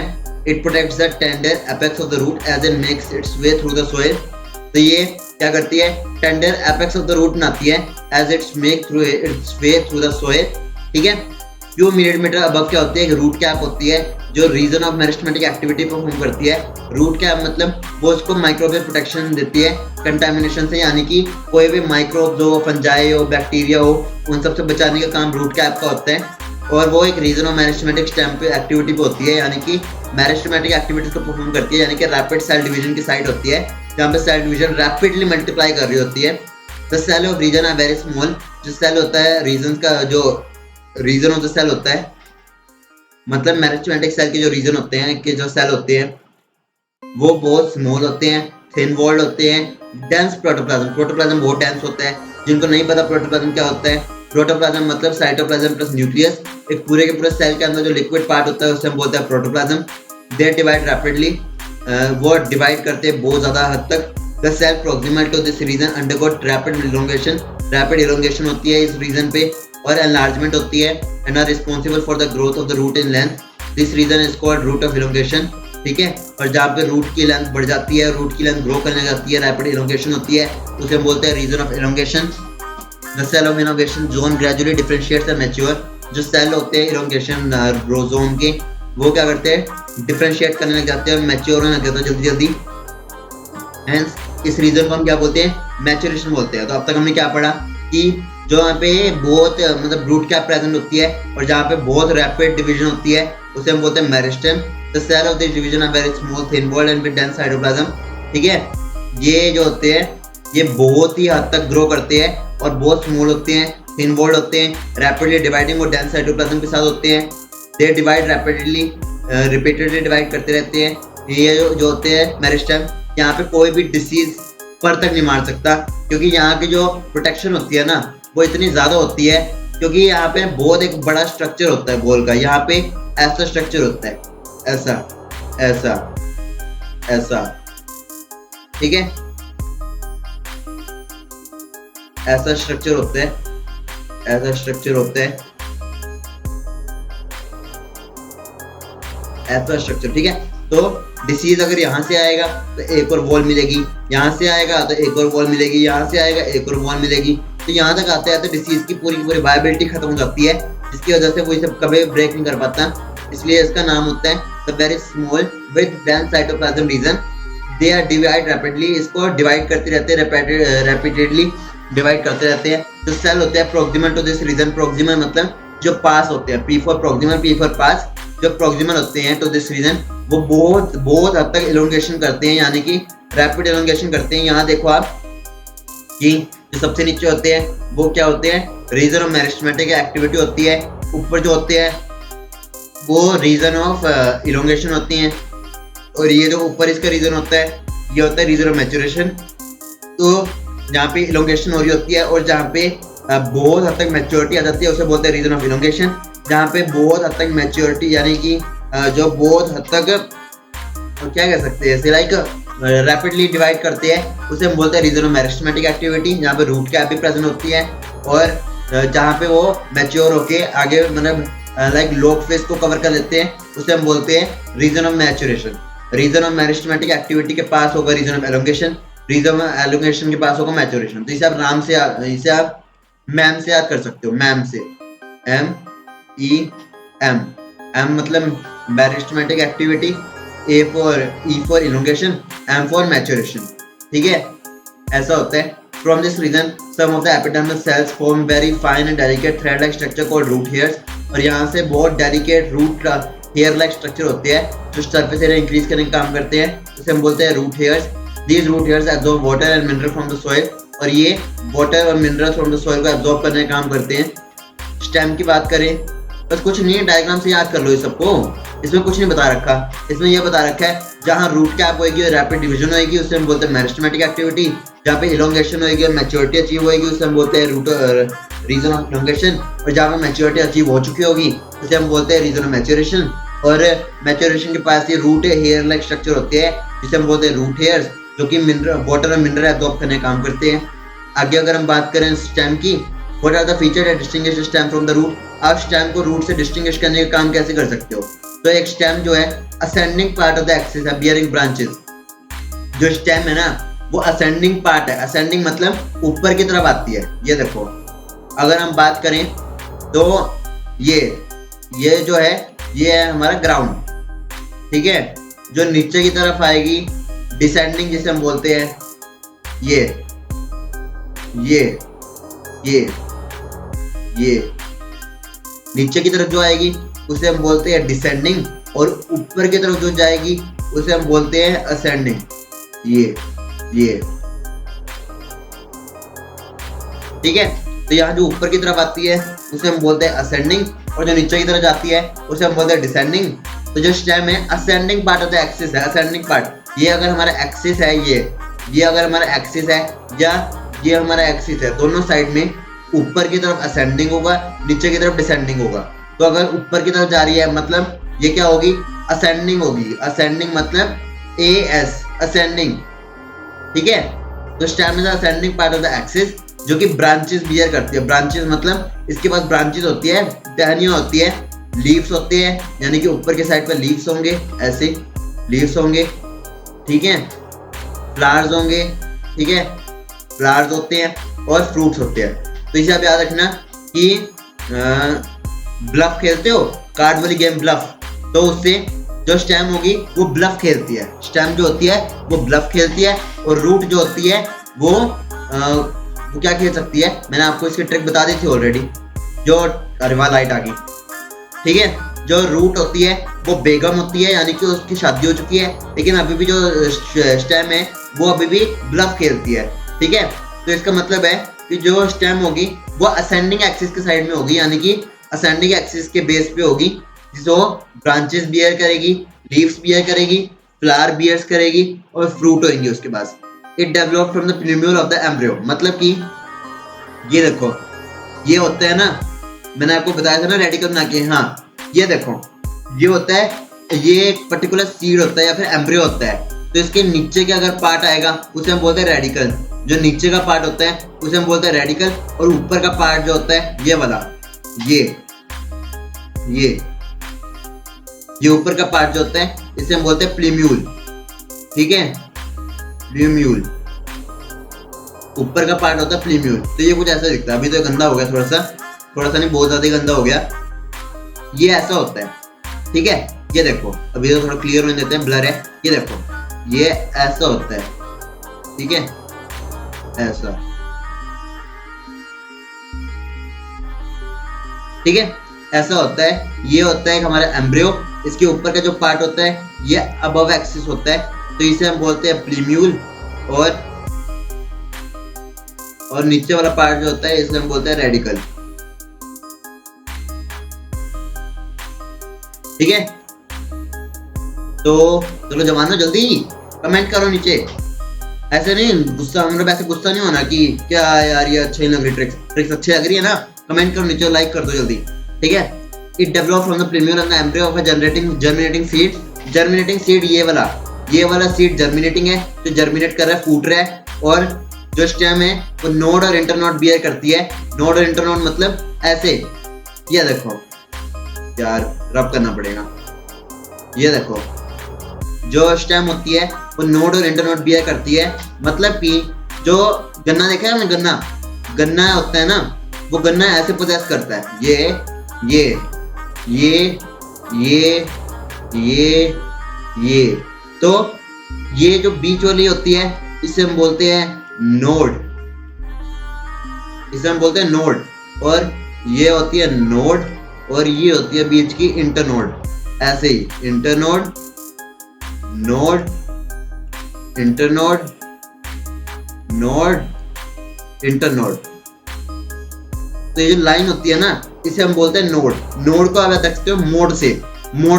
S1: it protects the tender apex of the root as it makes its way through the soil. तो ये क्या करती है? Tender apex of the root बनाती है as its make through its way through the soil. ठीक है, फ्यू मिलीमीटर अबव क्या होती है, एक रूट कैप होती है जो region of meristematic activity perform करती है। रूट कैप मतलब वो उसको माइक्रोबियल प्रोटेक्शन देती है कंटामिनेशन से, यानी कि कोई भी माइक्रोब जो फंजाई हो, बैक्टीरिया हो, उन सब से बचाने का काम रूट कैप का होता है। और वो एक रीजन ऑफ मेरिस्टेमेटिक स्टेम पे एक्टिविटी पे होती है, यानी कि मेरिस्टेमेटिक एक्टिविटीज को परफॉर्म करती है, यानी कि रैपिड सेल डिवीजन की साइट होती है जहाँ पे सेल डिवीजन रैपिडली मल्टीप्लाई कर रही होती है। The cell of region are very small. जो सेल होता है रीजन का, जो रीजन ऑफ द सेल होता है, मतलब मेरिस्टेमेटिक सेल के जो रीजन होते हैं, कि जो सेल होते हैं वो बहुत स्मॉल होते हैं, थिन वॉल्ड होते हैं, डेंस प्रोटोप्लाज्म। प्रोटोप्लाज्म बहुत डेंस होता है। जिनको नहीं पता प्रोटोप्लाज्म क्या होता है, प्रोटोप्लाज्म मतलब साइटोप्लाज्म प्लस न्यूक्लियस। एक पूरे के पूरे सेल के अंदर जो लिक्विड पार्ट होता है उसे हम बोलते हैं प्रोटोप्लाज्म। दे डिवाइड रैपिडली, वो डिवाइड करते हैं बहुत ज्यादा हद तक। The cell proximal to this region undergoes rapid elongation. Rapid elongation होती है इस रीजन पे और एनलार्जमेंट होती है, and are responsible for the growth of the root in length. This region is called root of elongation. ठीक है, और जहाँ पे रूट की लेंथ बढ़ जाती है, रूट की लेंथ ग्रो करने जाती है, रैपिड इलोंगेशन होती है, उसे हम बोलते हैं region of elongation. The cell of elongation zone gradually differentiates and mature. जो सेल होते हैं इलोंगेशन जोन के, वो क्या करते हैं, डिफरेंशिएट करने लग जाते हैं और मैच्योर होने लग जाते हैं जल्दी जल्दी। हेंस इस रीजन को हम क्या बोलते हैं, मैच्योरेशन बोलते हैं। तो अब तक हमने क्या पढ़ा कि जो यहाँ पे बहुत मतलब रूट कैप प्रेजेंट होती है और जहाँ पे बहुत रैपिड डिवीजन होती है उसे हम बोलते हैं meristem. The cell of this division are very small, thin walled and with dense cytoplasm. ठीक है, ये जो होते हैं ये बहुत ही हद तक ग्रो करते हैं और बहुत स्मॉल होते हैं, थिन वॉल्ड होते हैं, रैपिडली डिवाइडिंग और डेंस साइटोप्लाज्म के साथ होते हैं। दे डिवाइड रैपिडली, रिपीटेडली डिवाइड करते रहते हैं। ये जो होते हैं मेरिस्टेम, यहाँ पे कोई भी डिसीज पर तक नहीं मार सकता, क्योंकि यहाँ की जो प्रोटेक्शन होती है ना वो इतनी ज्यादा होती है, क्योंकि यहाँ पे बहुत एक बड़ा स्ट्रक्चर होता है बॉल का। यहाँ पे ऐसा स्ट्रक्चर होता है, ऐसा ऐसा ऐसा, ठीक है, ऐसा स्ट्रक्चर होता है, ऐसा स्ट्रक्चर होता है, ऐसा स्ट्रक्चर। ठीक है, तो डिसीज अगर यहाँ से आएगा तो एक और वॉल मिलेगी, यहाँ से आएगा तो एक और वॉल मिलेगी, यहाँ से आएगा एक और वॉल मिलेगी। तो यहाँ तक आते आते डिसीज की पूरी पूरी वायबिलिटी खत्म हो जाती है, जिसकी वजह से वो इसे कभी ब्रेक नहीं कर पाता। इसलिए इसका नाम होता है the very small with dense cytoplasm region. They are divide rapidly, इसको डिवाइड करते रहते हैं, रैपिडली डिवाइड करते रहते हैं। जो सेल होते हैं proximal to this region, proximal मतलब जो पास होते हैं, P for proximal, P for पास। जो प्रोक्सिमल होते हैं टू दिस रीजन वो बहुत बहुत हद तक इलोंगेशन करते हैं, यानी कि रैपिड इलोंगेशन करते हैं। यहाँ देखो आप कि जो सबसे नीचे होते हैं वो क्या होते हैं, रीजन ऑफ मेरिस्टेमेटिक एक्टिविटी होती है। ऊपर जो होते हैं वो रीजन ऑफ इलोंगेशन होती हैं, और ये जो ऊपर इसका रीजन होता है ये होता है रीजन ऑफ मैच्योरेशन। तो जहाँ पे इलोंगेशन हो रही होती है और जहाँ पे बहुत हद तक मैच्योरिटी आ जाती है उसे बोलते हैं रीजन ऑफ इलोंगेशन। जहाँ पे बहुत हद तक मैच्योरिटी यानी कि जो बहुत हद तक क्या कह सकते हैं, ऐसे लाइक रैपिडली डिवाइड करते हैं, उसे हम बोलते हैं रीजन ऑफ मेरिस्टेमेटिक एक्टिविटी। जहाँ पे रूट कैप भी प्रेजेंट होती है और जहाँ पे वो मैच्योर होके आगे मतलब लाइक लॉग फेज को कवर कर लेते हैं, उसे हम बोलते हैं region of maturation. Region of meristematic activity के पास होगा region of elongation, region of elongation के पास होगा मैच्योरेशन। तो इसे आप नाम से, इसे आप मैम से याद कर सकते हो, मैम से, MEM। M मतलब meristematic activity, E for elongation, M for maturation. ठीक है, ऐसा होता है। From this reason, some of the epidermal cells form very fine and delicate thread-like structure called root hairs। और यहाँ से बहुत delicate root hair-like structure होते हैं जो surface area increase करने का काम करते हैं, उसे हम बोलते हैं root hairs। These root hairs absorb water and mineral from the soil। और ये water और minerals from the soil को absorb करने का काम करते हैं। Stem की बात करें, बस कुछ नहीं है, डायग्राम से याद कर लो ये सबको, इसमें कुछ नहीं बता रखा। इसमें यह बता रखा है जहाँ रूट कैप होगी और रैपिड डिवीजन होगी उसे हम बोलते हैं मेरिस्टेमेटिक एक्टिविटी। जहाँ पे इलोंगेशन होगी और मैच्योरिटी अचीव होगी उसे हम बोलते हैं रीजन ऑफ इलोंगेशन। और जहाँ पे मैच्योरिटी अचीव हो चुकी होगी उसे हम बोलते हैं रीजन ऑफ मैच्योरेशन। और मैच्योरेशन के पास ये रूट हेयर लाइक स्ट्रक्चर होते हैं जिसे हम बोलते हैं रूट हेयर्स, जो कि वाटर और मिनरल एब्जॉर्ब करने का काम करते हैं। आगे अगर हम बात करें स्टेम की, what are the feature that distinguish stem from the root. आप स्टेम को रूट से डिस्टिंग्विश करने का काम कैसे कर सकते हो? तो एक स्टेम जो है ascending part of the axis है, बियरिंग ब्रांचेस। जो स्टेम है ना वो असेंडिंग पार्ट है। असेंडिंग मतलब ऊपर की तरफ आती है। ये देखो, अगर हम बात करें तो ये ये जो है ये है हमारा ग्राउंड, ठीक है। जो नीचे की तरफ आएगी डिसेंडिंग जिसे हम बोलते हैं, ये नीचे की तरफ जो आएगी उसे हम बोलते हैं डिसेंडिंग, और ऊपर की तरफ जो जाएगी उसे हम बोलते हैं असेंडिंग। ये ठीक है। तो यहाँ जो ऊपर की तरफ आती है उसे हम बोलते हैं असेंडिंग, और जो नीचे की तरफ जाती है उसे हम बोलते हैं डिसेंडिंग। तो जो स्टेम है ascending part of the axis है, असेंडिंग पार्ट। ये अगर हमारा एक्सिस है, ये अगर हमारा एक्सिस है या ये हमारा एक्सिस है, दोनों साइड में ऊपर की तरफ असेंडिंग होगा, नीचे की तरफ डिसेंडिंग होगा। तो अगर ऊपर की तरफ जा रही है मतलब ये क्या होगी, असेंडिंग होगी। असेंडिंग मतलब AS, असेंडिंग, ठीक है। तो stem is ascending part of the axis जो कि ब्रांचेस बियर करती है। ब्रांचेस मतलब इसके पास ब्रांचेस होती है, टहनियां होती है, लीव्स होते हैं, यानी कि ऊपर के साइड पर लीव्स होंगे, ऐसे लीव्स होंगे, ठीक है। फ्लावर्स होंगे, ठीक है, फ्लावर्स होते हैं, और फ्रूट्स होते हैं। तो इसे आप याद रखना कि ब्लफ खेलते हो, कार्ड वाली गेम ब्लफ, तो उससे जो स्टेम होगी वो ब्लफ खेलती है। स्टेम जो होती है वो ब्लफ खेलती है, और रूट जो होती है वो क्या खेल सकती है, मैंने आपको इसकी ट्रिक बता दी थी ऑलरेडी। जो अरे वाह लाइट आ गई, ठीक है। जो रूट होती है वो बेगम होती है, यानी कि उसकी शादी हो चुकी है, लेकिन अभी भी जो स्टेम है वो अभी भी ब्लफ खेलती है, ठीक है। तो इसका मतलब है कि जो स्टेम होगी वो असेंडिंग एक्सिस के साइड में होगी, यानी कि असेंडिंग एक्सिस के बेस पे होगी, जो ब्रांचेस बियर करेगी, लीव्स बियर करेगी, फ्लावर बियर्स करेगी, और फ्रूट होंगे उसके पास। It develop from the plumule of the embryo, मतलब कि ये देखो, ये होता है ना, मैंने आपको बताया था ना रेडिकल बना के, हाँ ये देखो, ये होता है, ये एक पर्टिकुलर सीड होता है या फिर एम्ब्रियो होता है। तो इसके नीचे के अगर पार्ट आएगा उसे हम बोलते हैं रेडिकल। जो नीचे का पार्ट होता है उसे हम बोलते हैं रेडिकल, और ऊपर का पार्ट जो होता है ये वाला, ये ऊपर का पार्ट जो होता है इसे हम बोलते हैं प्लूम्यूल, ठीक है। प्लूम्यूल ऊपर का पार्ट होता है प्लूम्यूल। तो ये कुछ ऐसा दिखता है, अभी तो गंदा हो गया थोड़ा सा नहीं, बहुत ज्यादा गंदा हो गया। ये ऐसा होता है, ठीक है। ये देखो, अभी तो थोड़ा क्लियर होने देते हैं, ब्लर है, ये देखो, ये ऐसा होता है, ठीक है, ऐसा, ठीक है, ऐसा होता है। ये होता है हमारा एम्ब्रियो। इसके ऊपर का जो पार्ट होता है ये अबव एक्सिस होता है, तो इसे हम बोलते हैं प्लूम्यूल, और नीचे वाला पार्ट जो होता है इसे हम बोलते हैं रेडिकल, ठीक है। तो चलो जवानों जल्दी कमेंट करो नीचे, ऐसे नहीं गुस्सा, मतलब ऐसे गुस्सा नहीं होना कि क्या यार ये अच्छी नहीं लग रही, ट्रिक्स अच्छी लग रही है ना, कमेंट करो नीचे, लाइक कर दो जल्दी, ठीक है। It develop from the plumule of the embryo of a germinating seed. Germinating seed ये वाला सीड जर्मिनेटिंग है, जो जर्मिनेट कर रहा है, फूट रहा है, और जो स्टेम है वो नोड और इंटरनोड बियर करती है। नोड और इंटरनोड मतलब ऐसे, ये देखो यार रब करना पड़ेगा, ये देखो, जो स्टेम होती है वो नोड और इंटरनोड बियर करती है। मतलब कि जो गन्ना देखा है ना, गन्ना होता है ना, वो गन्ना ऐसे पोजेस करता है, ये तो ये जो बीच वाली होती है इसे हम बोलते हैं नोड, और ये होती है नोड, और ये होती है बीच की इंटरनोड, ऐसे ही internode, node, internode, node, internode. तो ये जो लाइन होती है ना इसे हम बोलते हैं नोड। नोड को आप याद रख सकते हो मोड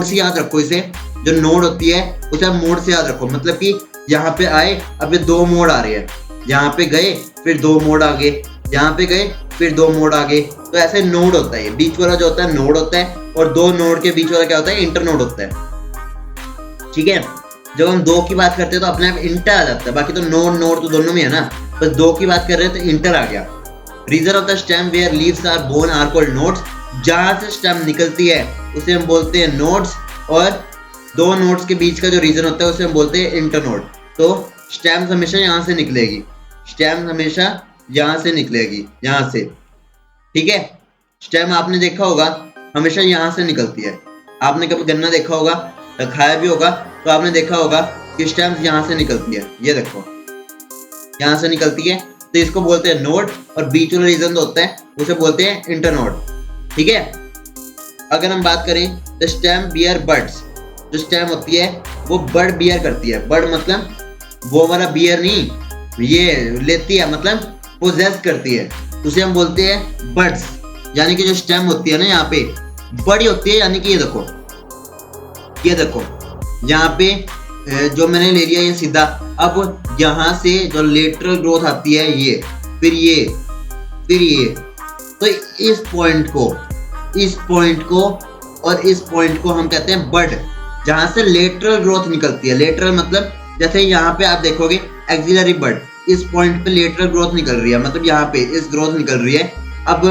S1: से याद रखो इसे। जो नोड होती है उसे आप मोड से याद रखो, मतलब कि यहाँ पे आए, अब ये 2 मोड आ रहे हैं, यहाँ पे गए फिर 2 मोड आ गए, यहाँ पे गए फिर 2 मोड आ गए। तो ऐसे नोड होता है, बीच वाला जो होता है नोड होता है, और 2 नोड के बीच वाला क्या होता है, इंटरनोड होता है, ठीक है। जब हम 2 की बात करते हैं तो अपने आप इंटर आ जाता है, बाकी तो नोड तो दोनों में है ना, बस 2 की बात कर रहे हैं तो इंटर आ गया। Region of the stem where leaves are borne are called nodes. जहां से स्टेम निकलती है उसे हम बोलते हैं नोड्स, और 2 नोड्स के बीच का जो रीजन होता है उसे हम बोलते हैं इंटरनोड। तो स्टेम हमेशा यहाँ से निकलेगी, यहाँ से, ठीक है। स्टेम आपने देखा होगा हमेशा यहाँ से निकलती है। आपने कभी गन्ना देखा होगा, खाया भी होगा, तो आपने देखा होगा कि स्टेम्स यहाँ से निकलती है। ये देखो यहाँ से निकलती है, तो इसको बोलते हैं नोड, और बीच वाला रीजन होता है उसे बोलते हैं इंटरनोड। ठीक है, अगर हम बात करें तो स्टेम बियर बर्ड्स, जो स्टेम होती है वो बर्ड बियर करती है। बर्ड मतलब वो वाला बियर नहीं, ये लेती है मतलब पोजेस करती है, उसे हम बोलते हैं बर्ड्स। यानी कि जो स्टेम होती है ना यहाँ पे बड़ी होती है, यानी कि ये देखो यहाँ पे जो मैंने ले लिया ये सीधा। अब यहाँ से जो लेटरल ग्रोथ आती है ये, फिर ये, तो इस पॉइंट को और इस पॉइंट को हम कहते हैं बड, जहां से लेटरल ग्रोथ निकलती है। लेटरल मतलब जैसे यहाँ पे आप देखोगे एक्सिलरी बड, इस पॉइंट पे लेटरल ग्रोथ निकल रही है, मतलब यहाँ पे इस ग्रोथ निकल रही है। अब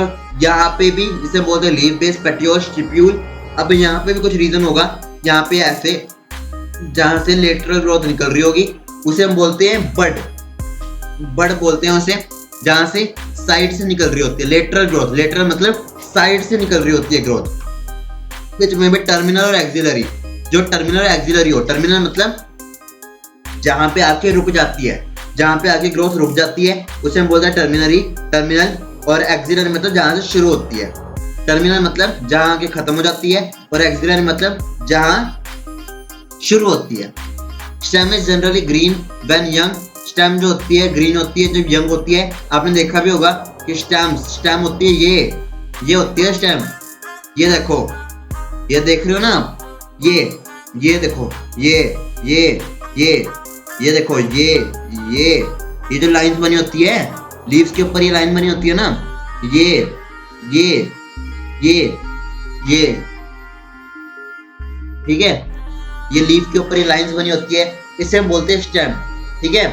S1: यहाँ पे भी जिसे बोलते हैं लीफ बेस, पेटियोल, स्टिप्यूल। अब यहाँ पे भी कुछ रीजन होगा, यहाँ पे ऐसे जहां से लेटरल ग्रोथ निकल रही होगी उसे हम बोलते हैं बड बोलते हैं उसे, जहां से साइड से निकल रही होती है लेटरल ग्रोथ। लेटरल मतलब साइड से निकल रही होती है ग्रोथ। विच में भी टर्मिनल और एक्सिलरी, जो टर्मिनल और एक्सिलरी हो, टर्मिनल मतलब जहां पे आके रुक जाती है, जहां पे आके ग्रोथ रुक जाती है उसे हम बोलते हैं टर्मिनल, और एक्सिलरी मतलब जहां से शुरू होती है। टर्मिनल मतलब जहां आके खत्म हो जाती है, और एक्सिलरी मतलब जहां शुरू होती है। Stem is generally green when young, stem जो होती है ग्रीन होती है जब यंग होती है। आपने देखा भी होगा कि स्टेम होती है ये होती है स्टेम। ये देखो, ये देख रहे हो ना आप, ये देखो, ये देखो, ये जो लाइंस बनी होती है लीव्स के ऊपर, ये लाइन बनी होती है ना, ये ठीक है, ये लीफ के ऊपर ये लाइंस बनी होती है, इसे हम बोलते हैं स्टेम। ठीक है,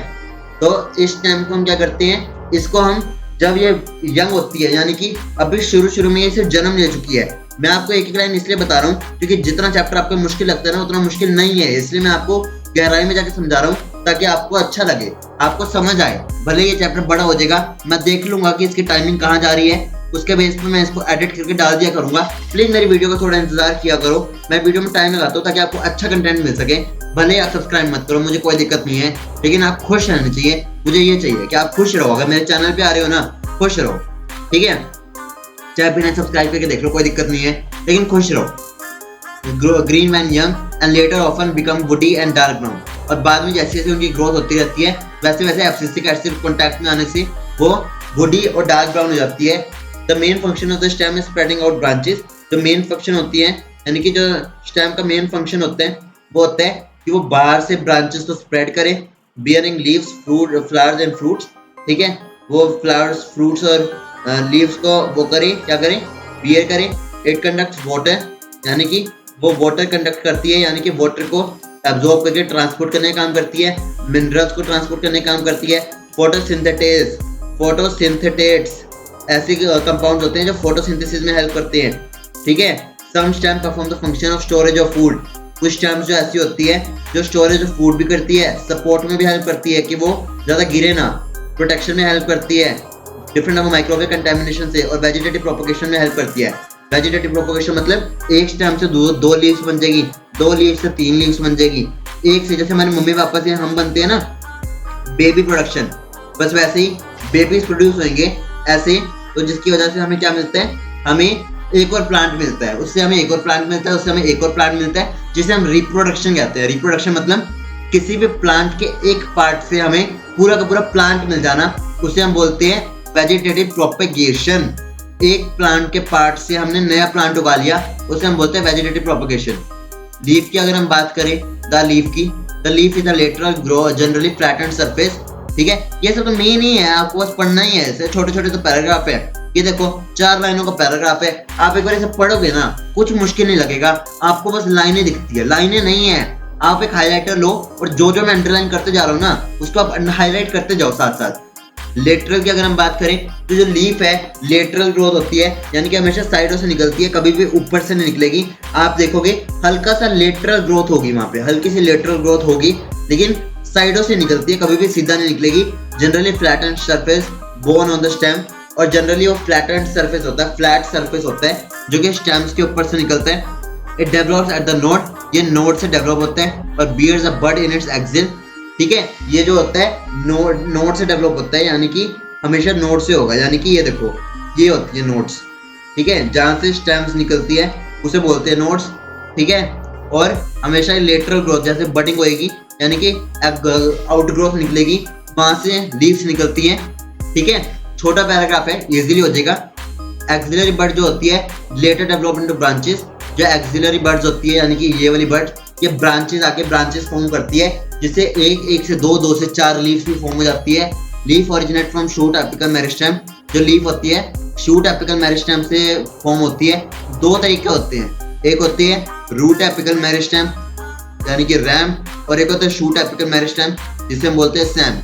S1: तो इस स्टेम को हम क्या करते हैं, इसको हम जब ये यंग होती है, यानी कि अभी शुरू में ये सिर्फ जन्म ले चुकी है। मैं आपको एक लाइन इसलिए बता रहा हूँ क्योंकि जितना चैप्टर आपको मुश्किल लगता है ना उतना मुश्किल नहीं है, इसलिए मैं आपको गहराई में जाके समझा रहा हूँ ताकि आपको अच्छा लगे, आपको समझ आए। भले ये चैप्टर बड़ा हो जाएगा, मैं देख लूंगा कि इसकी टाइमिंग कहाँ जा रही है, उसके बेस पे मैं इसको एडिट करके डाल दिया करूंगा। प्लीज मेरी वीडियो का थोड़ा इंतजार किया करो, मैं वीडियो में टाइम लगाता हूँ ताकि आपको अच्छा कंटेंट मिल सके। भले आप सब्सक्राइब मत करो, मुझे कोई दिक्कत नहीं है, लेकिन आप खुश रहने चाहिए। मुझे ये चाहिए कि आप खुश रहो, अगर मेरे चैनल पे आ रहे हो ना खुश रहो। ठीक है, चाहे बिना सब्सक्राइब करके देख लो, कोई दिक्कत नहीं है, लेकिन खुश रहो। Green when young and later often become woody and dark brown, और बाद में जैसे जैसे उनकी ग्रोथ होती रहती है वैसे वैसे एब्सिसिक एसिड कांटेक्ट में आने से वो वुडी और डार्क ब्राउन हो जाती है। The main function of the stem is spreading out branches, जो मेन फंक्शन होती है, यानी कि जो स्टेम का मेन फंक्शन होता है वो होता है कि वो बाहर से ब्रांचेस को स्प्रेड करे, bearing leaves, fruit, flowers and fruits. ठीक है, वो फ्लावर्स, फ्रूट्स और लीव्स को वो करे, क्या करे, बियर करे। इट कंडक्ट्स वाटर, यानी कि वो वाटर कंडक्ट करती है, यानी कि वाटर को एब्जॉर्ब करके ट्रांसपोर्ट करने का काम करती है, मिनरल्स को ट्रांसपोर्ट करने का काम करती है। फोटोसिंथेटेट्स ऐसे कंपाउंड्स होते हैं जो फोटोसिंथेसिस में हेल्प करते हैं। ठीक है, some stem perform the function of storage of food, कुछ स्टेम्स जो ऐसी होती है जो स्टोरेज ऑफ फूड भी करती है, सपोर्ट में भी हेल्प करती है कि वो ज्यादा गिरे ना, प्रोटेक्शन में हेल्प करती है डिफरेंट ऑफ माइक्रोवेव कंटामिनेशन से, और वेजिटेटिव प्रोपगेशन में हेल्प करती है। वेजिटेटिव प्रोपगेशन मतलब एक स्टेम से दो लीव्स बन जाएगी, 2 लीव्स से 3 लीव्स बन जाएगी, एक से जैसे हमारे मम्मी पापा से हम बनते हैं ना बेबी प्रोडक्शन, बस वैसे ही बेबीज प्रोड्यूस होंगे ऐसे, तो जिसकी वजह से हमें क्या मिलता है, हमें एक और प्लांट मिलता है, उससे हमें एक और प्लांट मिलता है, उससे हमें एक और प्लांट मिलता है, जिसे हम रिप्रोडक्शन कहते हैं। रिप्रोडक्शन मतलब किसी भी प्लांट के एक पार्ट से हमें पूरा का पूरा प्लांट मिल जाना, उसे हम बोलते हैं वेजिटेटिव प्रोपगेशन। एक प्लांट के पार्ट से हमने नया प्लांट उगा लिया, उसे हम बोलते हैं वेजिटेटिव प्रोपगेशन। लीफ की अगर हम बात करें, the leaf is a lateral grow generally flattened surface. ठीक है, ये सब तो मेन ही है, आपको बस पढ़ना ही है, ऐसे छोटे छोटे तो पैराग्राफ है। ये देखो 4 लाइनों का पैराग्राफ है, आप एक बार इसे पढ़ोगे ना कुछ मुश्किल नहीं लगेगा, आपको बस लाइनें दिखती है, लाइनें नहीं है। आप एक हाईलाइटर लो और जो मैं अंडरलाइन करते जा रहा हूँ ना उसको आप हाईलाइट करते जाओ साथ साथ। लेटरल की अगर हम बात करें तो जो लीफ है लेटरल ग्रोथ होती है, यानी कि हमेशा साइडों से निकलती है, कभी भी ऊपर से नहीं निकलेगी। आप देखोगे हल्का सा लेटरल ग्रोथ होगी, वहां पे हल्की सी लेटरल ग्रोथ होगी, लेकिन साइडों से निकलती है, कभी भी सीधा नहीं निकलेगी। Generally flattened surface bone on the stem, और जनरली वो फ्लैटेंड सरफेस होता है, फ्लैट सरफेस होता है जो कि स्टेम्स के ऊपर से निकलता है। It develops at the node, ये नोड से डेवलप होता है, और bears a bud in its axil. ठीक है, ये जो होता है नोड से डेवलप होता है, यानी कि हमेशा नोड से होगा, यानी कि ये देखो ये होती है नोड्स। ठीक है, जहाँ से स्टेम्स निकलती है उसे बोलते हैं नोड्स। ठीक है, और हमेशा लेटरल ग्रोथ, जैसे बडिंग होएगी यानी कि आउट ग्रोथ निकलेगी, वहां से लीव्स निकलती हैं। ठीक है, छोटा पैराग्राफ है, इजीली हो जाएगा। एक्सिलरी बड जो होती है लेटर डेवलपमेंट ऑफ ब्रांचेस, जो एक्सिलरी बर्ड्स होती है यानी कि ये वाली बर्ड, ये ब्रांचेस आके ब्रांचेस फॉर्म करती है, जिससे एक से दो से चार लीव्स भी फॉर्म हो जाती है। Leaf originate from shoot apical meristem, जो लीफ होती है शूट एपिकल मेरिस्टेम से फॉर्म होती है। दो तरीके होते हैं, एक होती है रूट एपिकल मेरिस्टेम यानी कि रैम, और एक होता है शूट एपिकल मेरिस्टेम जिसे हम बोलते हैं सैम।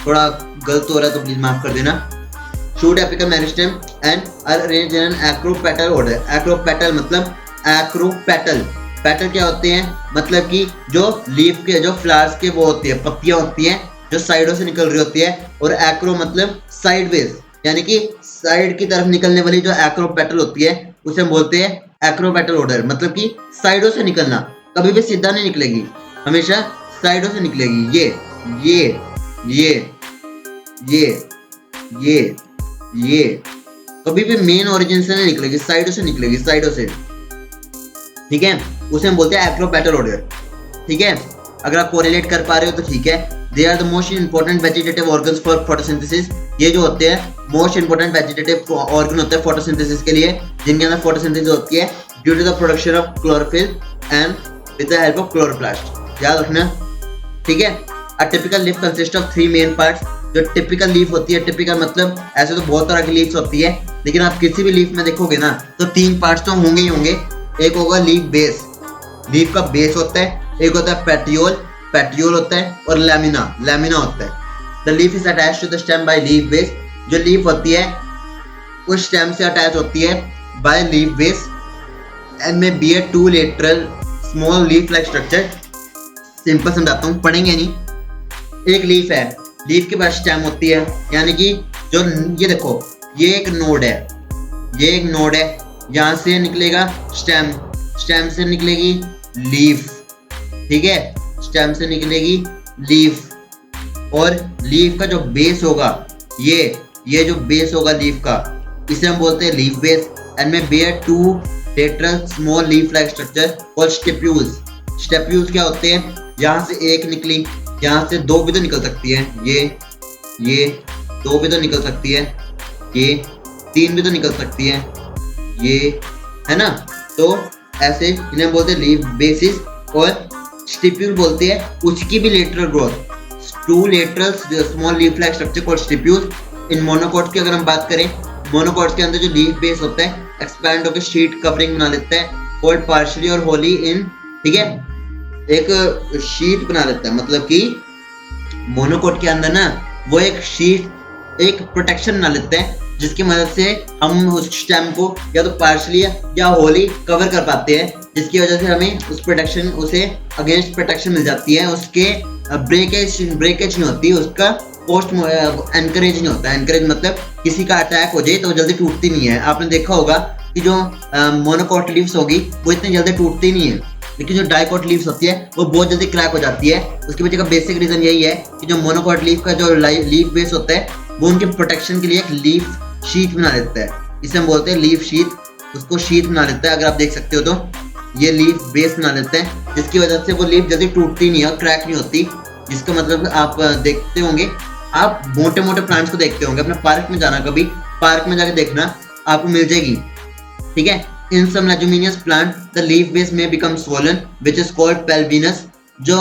S1: थोड़ा गलत हो रहा है तो प्लीज माफ कर देना। Shoot apical meristem and arrange in acropetal order. Acropetal मतलब एक्रोपेटल, पेटल क्या होते हैं मतलब कि जो लीफ के जो फ्लावर्स के वो होती है, पत्तियां होती हैं जो साइडों से निकल रही होती है, और एक्रो मतलब साइडवेज यानी कि साइड की तरफ निकलने वाली जो एक्रोपेटल होती है उसे हम बोलते हैं एक्रोपेटल ऑर्डर, मतलब कि साइडों से निकलना, कभी भी सीधा नहीं निकलेगी, हमेशा साइडों से निकलेगी। ये कभी भी मेन ओरिजिन से नहीं निकलेगी, साइडों से निकलेगी, साइडों से। ठीक है, उसे हम बोलते हैं एक्रोपेटल ऑर्डर। ठीक है, अगर आप कोरिलेट कर पा रहे हो तो ठीक है। They are the most important vegetative organs for photosynthesis, ये जो होते हैं मोस्ट इंपॉर्टेंट वेजिटेटिव ऑर्गन होते हैं फोटोसिंथेसिस के लिए, जिनके अंदर फोटोसिंथेसिस होती है due to the production of chlorophyll and with the help of chloroplast. याद रखना। ठीक है, a typical leaf consist of 3 main parts. जो टिपिकल लीफ होती है, टिपिकल मतलब ऐसे तो बहुत तरह की लीव्स होती है, लेकिन आप किसी भी लीफ में देखोगे ना तो 3 पार्ट्स तो होंगे ही होंगे। एक होगा लीफ बेस, लीफ का बेस होता है, एक होता है पेटियोल, पेटियोल होता है, और लैमिना, लैमिना होता है। The leaf is attached to the stem by leaf base, जो लीफ होती है उस स्टेम से अटैच होती है by leaf base, and may be a 2 lateral small leaf like structure. Simple समझाता हूँ, पढ़ेंगे नहीं। एक लीफ है, लीफ के पास स्टेम होती है, यानी कि जो ये देखो ये एक नोड है, ये एक नोड है, यहाँ से निकलेगा स्टेम, स्टेम से निकलेगी लीफ। ठीक है, स्टेम से निकलेगी लीफ, और लीफ का जो बेस होगा ये जो बेस होगा लीफ का, इसे हम बोलते हैं leaf base, and may bear 2 lateral small leaf like structure और स्टेप्यूल्स। स्टेप्यूल्स क्या होते हैं, यहाँ से एक निकली, यहाँ से 2 भी तो निकल सकती है, ये 2 भी तो निकल सकती है, ये 3 भी तो निकल सकती है, ये है ना। तो ऐसे इन्हें बोलते हैं लीफ बेसिस, और स्टिप्यूल बोलते हैं उसकी भी lateral growth. 2 lateral small leaf like structure called stipule. In monocots की अगर हम बात करें, मोनोकॉट्स के अंदर जो लीफ बेस होता है एक्सपैंड होकर शीट कवरिंग बना लेता है, कॉल्ड पार्शियली और होली इन। ठीक है, एक शीट बना लेता है, मतलब कि मोनोकॉट के अंदर ना वो एक शीट, एक प्रोटेक्शन बना लेते हैं, जिसकी मदद से हम उस स्टेम को या तो पार्शली या होली कवर कर पाते हैं, जिसकी वजह से हमें उस प्रोटेक्शन, उसे अगेंस्ट प्रोटेक्शन मिल जाती है, उसके ब्रेकेज नहीं होती, उसका पोस्ट एनकरेज नहीं होता। एनकरेज मतलब किसी का अटैक हो जाए तो जल्दी टूटती नहीं है। आपने देखा होगा कि जो मोनोकॉट लीव्स होगी वो इतनी जल्दी टूटती नहीं है, लेकिन जो डाइकॉट लीव्स होती है वो बहुत जल्दी क्रैक हो जाती है। उसके पीछे का बेसिक रीजन यही है कि जो मोनोकॉट लीफ का जो लीफ बेस होता है वो उनके प्रोटेक्शन के लिए एक लीफ शीट बना देता है, इसे हम बोलते हैं लीफ शीट। उसको शीट बना लेता है, अगर आप देख सकते हो तो ये लीफ बेस बना लेते हैं, जिसकी वजह से वो लीफ जल्दी टूटती नहीं है, क्रैक नहीं होती। जिसका मतलब आप देखते होंगे, आप मोटे मोटे प्लांट्स को देखते होंगे, अपने पार्क में जाना, कभी पार्क में जाके देखना, आपको मिल जाएगी। ठीक है, in some leguminous plant the leaf base में become swollen which is called pulvinus. जो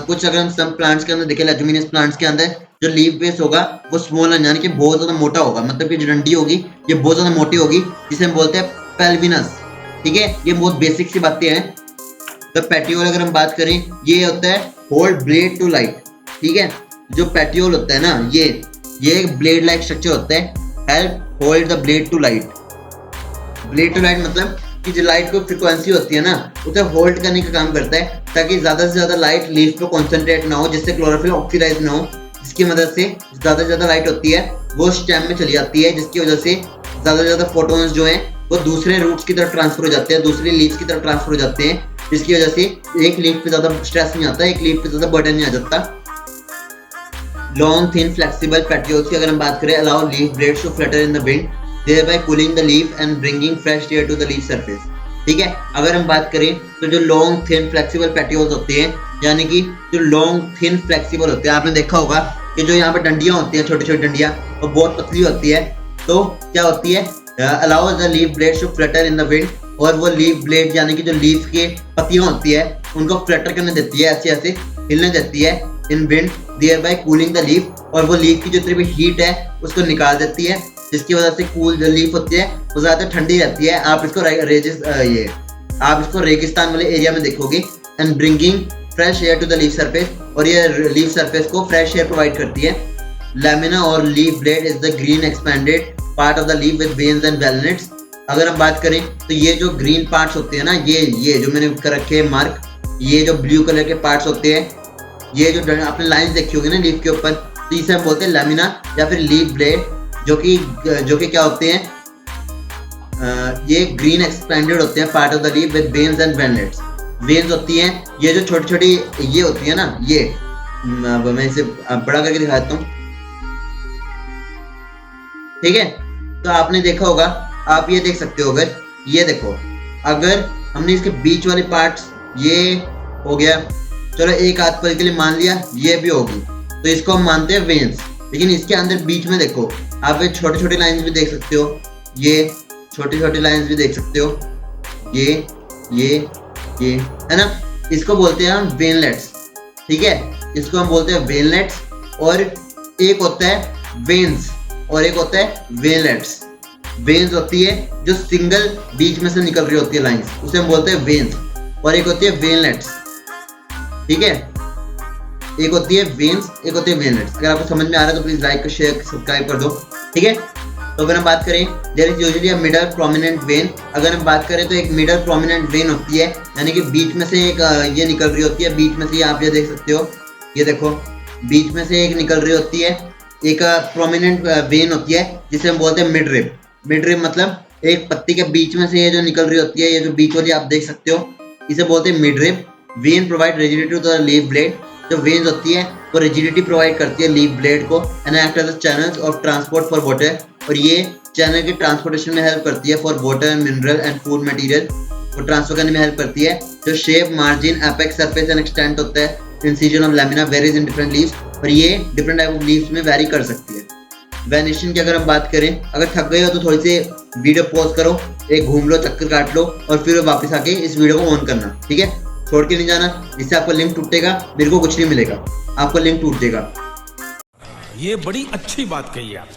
S1: कुछ अगर हम सम प्लांट्स के अंदर देखें, लेगुमिनस प्लांट्स के अंदर जो लीफ बेस होगा वो स्वोलन यानी कि बहुत ज्यादा मोटा होगा, मतलब कि जो डंडी होगी ये बहुत ज्यादा मोटी होगी, जिसे हम बोलते हैं पेल्विनस। ठीक है, ये बहुत बेसिक सी बातें हैं। तो पेटियोल अगर हम बात करें, ये होता है होल्ड ब्लेड टू लाइट। ठीक है, जो पेटियोल होता है ना, ये एक ब्लेड लाइक स्ट्रक्चर होता है, help hold the blade to light. Blade to light मतलब कि जो लाइट को फ्रीक्वेंसी होती है ना उसे होल्ड करने का काम करता है, ताकि ज्यादा से ज्यादा लाइट लीफ पे कॉन्सेंट्रेट ना हो, जिससे क्लोरोफिल ऑक्सीडाइज ना हो, जिसकी मदद से ज्यादा से ज्यादा लाइट होती है वो स्टेम में चली जाती है, जिसकी वजह से ज्यादा से ज्यादा फोटोन्स जो हैं वो दूसरे रूट्स की तरफ ट्रांसफर हो जाते हैं, दूसरी लीव्स की तरफ ट्रांसफर हो जाते हैं, जिसकी वजह से एक लीफ पे ज्यादा स्ट्रेस नहीं आता, एक लीफ पे ज्यादा बर्डन नहीं आ जाता। लॉन्ग थिन फ्लेक्सिबल पेटियोल्स की अगर हम बात करें, allow leaf blades to flutter in the wind thereby cooling the leaf and bringing fresh air to the leaf surface। ठीक है, अगर हम बात करें तो जो लॉन्ग थिन फ्लेक्सिबल पेटियोल्स होते हैं, यानी कि जो लॉन्ग थिन फ्लेक्सिबल होते हैं, आपने देखा होगा कि जो यहाँ पे डंडियां होती हैं, छोटी छोटी डंडियां, वो बहुत पतली होती है, तो क्या होती है, allow the leaf blades to flutter in the wind, और वो लीफ ब्लेड यानी कि जो लीफ के पत्तियां होती है उनको फ्लटर करने देती है, ऐसे ऐसे हिलने देती है इन wind, thereby cooling the leaf, और वो लीफ की जो जितनी भी हीट है उसको निकाल देती है, जिसकी वजह से कूल जो लीफ होती है वो ज्यादा ठंडी रहती है। आप इसको आप इसको रेगिस्तान वाले एरिया में देखोगे। And bringing fresh air to the leaf surface, और ये लीफ सरफेस को फ्रेश एयर प्रोवाइड करती है। लैमिना और leaf blade is the green expanded part of the leaf with veins and veinlets. अगर हम बात करें तो ये जो ग्रीन पार्ट्स होते हैं ना, ये जो मैंने कर रखे हैं मार्क, ये जो ब्लू कलर के पार्ट्स होते हैं, ये जो आपने लाइंस देखी होगी ना लीफ के ऊपर, तो इसे हम बोलते हैं लैमिना या फिर लीफ ब्लेड, जो कि क्या होते हैं, ये ग्रीन एक्सपेंडेड होते हैं part of the leaf with veins and veinlets. Veins होती हैं ये जो छोटी छोटी ये होती है ना, ये मैं इसे बड़ा करके दिखाता हूँ। ठीक है, तो आपने देखा होगा, आप ये देख सकते हो, अगर ये देखो, अगर हमने इसके बीच वाले पार्ट्स, ये हो गया, चलो एक हाथ पर के लिए मान लिया ये भी होगी, तो इसको हम मानते हैं वेन्स। लेकिन इसके अंदर बीच में देखो, आप ये छोटे छोटे लाइंस भी देख सकते हो, ये छोटी छोटी लाइंस भी देख सकते हो, ये है ना, इसको बोलते हैं हम वेनलेट्स। ठीक है, इसको हम बोलते हैं वेनलेट्स, और एक होता है वेन्स और एक होता है वेनलेट्स। वेन्स होती है जो सिंगल बीच में से निकल रही होती है लाइंस, उसे हम बोलते हैं वेन्स, और एक होती है वेनलेट्स। ठीक है, एक होती है वेन्स, एक होती है वेनलेट्स। अगर आपको समझ में आ रहा है तो प्लीज लाइक, शेयर, सब्सक्राइब कर दो। ठीक है, तो अगर हम बात करें, there is usually a middle prominent vein. अगर हम बात करें तो एक मिडल प्रोमिनेंट वेन होती है, यानी कि बीच में से एक ये निकल रही होती है, बीच में से आप ये देख सकते हो, ये देखो, बीच में से एक निकल रही होती है, एक प्रोमिनेंट वेन होती है जिसे हम बोलते हैं मिड रिब। मिड रिब मतलब एक पत्ती के बीच में से ये जो निकल रही होती है, ये जो बीच वाली आप देख सकते हो, इसे बोलते हैं mid rib. Vein provide rigidity to the leaf blade. जो वेन्स होती है वो रिजिडिटी प्रोवाइड करती है लीफ ब्लेड को, and act as channels of transport for water, और ये चैनल की ट्रांसपोर्टेशन में हेल्प करती है for water, mineral and food material, वो ट्रांसफर करने में हेल्प करती है। जो shape, margin, apex, surface and extent होता है, incision of lamina varies in different leaves, और ये डिफरेंट टाइप ऑफ लीव्स में वेरी कर सकती है। वेनिशन की अगर हम बात करें, अगर थक गए हो तो थोड़ी सी वीडियो पॉज करो, एक घूम लो, चक्कर काट लो, और फिर वापस आके इस वीडियो को ऑन करना। ठीक है, छोड़ के नहीं जाना, इससे आपका लिंक टूटेगा, मेरे को कुछ नहीं मिलेगा, आपका लिंक टूट जाएगा।
S2: ये बड़ी अच्छी बात कही आप।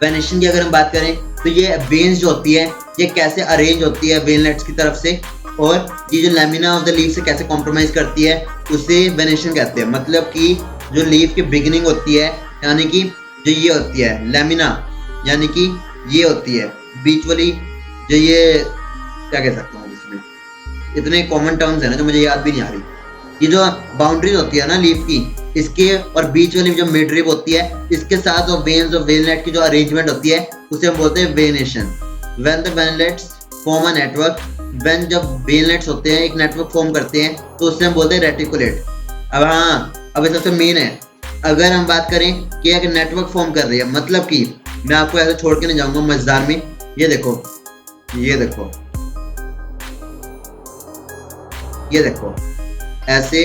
S1: वेनिशन की अगर हम बात करें तो ये वेन्स जो होती है ये कैसे अरेंज होती है वेनलेट्स की तरफ से, और ये जो लैमिना ऑफ द लीफ से कैसे कॉम्प्रोमाइज करती है, उसे वेनिशन कहते हैं। मतलब कि जो लीफ की बिगिनिंग होती है, यानी कि जो ये होती है लैमिना, यानी कि ये होती है बीच वाली, जो ये क्या कह सकता हूँ, इसमें इतने कॉमन टर्म्स है ना जो मुझे याद भी नहीं आ रही। ये जो बाउंड्रीज होती है ना लीफ की, इसके और बीच वाली जो मिड रिब होती है, इसके साथ और वेन्स और वेनलेट की जो अरेंजमेंट होती है उसे हम बोलते हैं venation. When the veinlets form a network, when जब वेनलेट्स होते हैं एक नेटवर्क फॉर्म करते हैं तो उससे हम बोलते हैं रेटिकुलेट। अब हाँ, अब सबसे मेन है, अगर हम बात करें कि एक नेटवर्क फॉर्म कर रही है, मतलब कि मैं आपको ऐसे छोड़ के नहीं जाऊंगा मजेदार में, ये देखो, ये देखो, ये देखो, ऐसे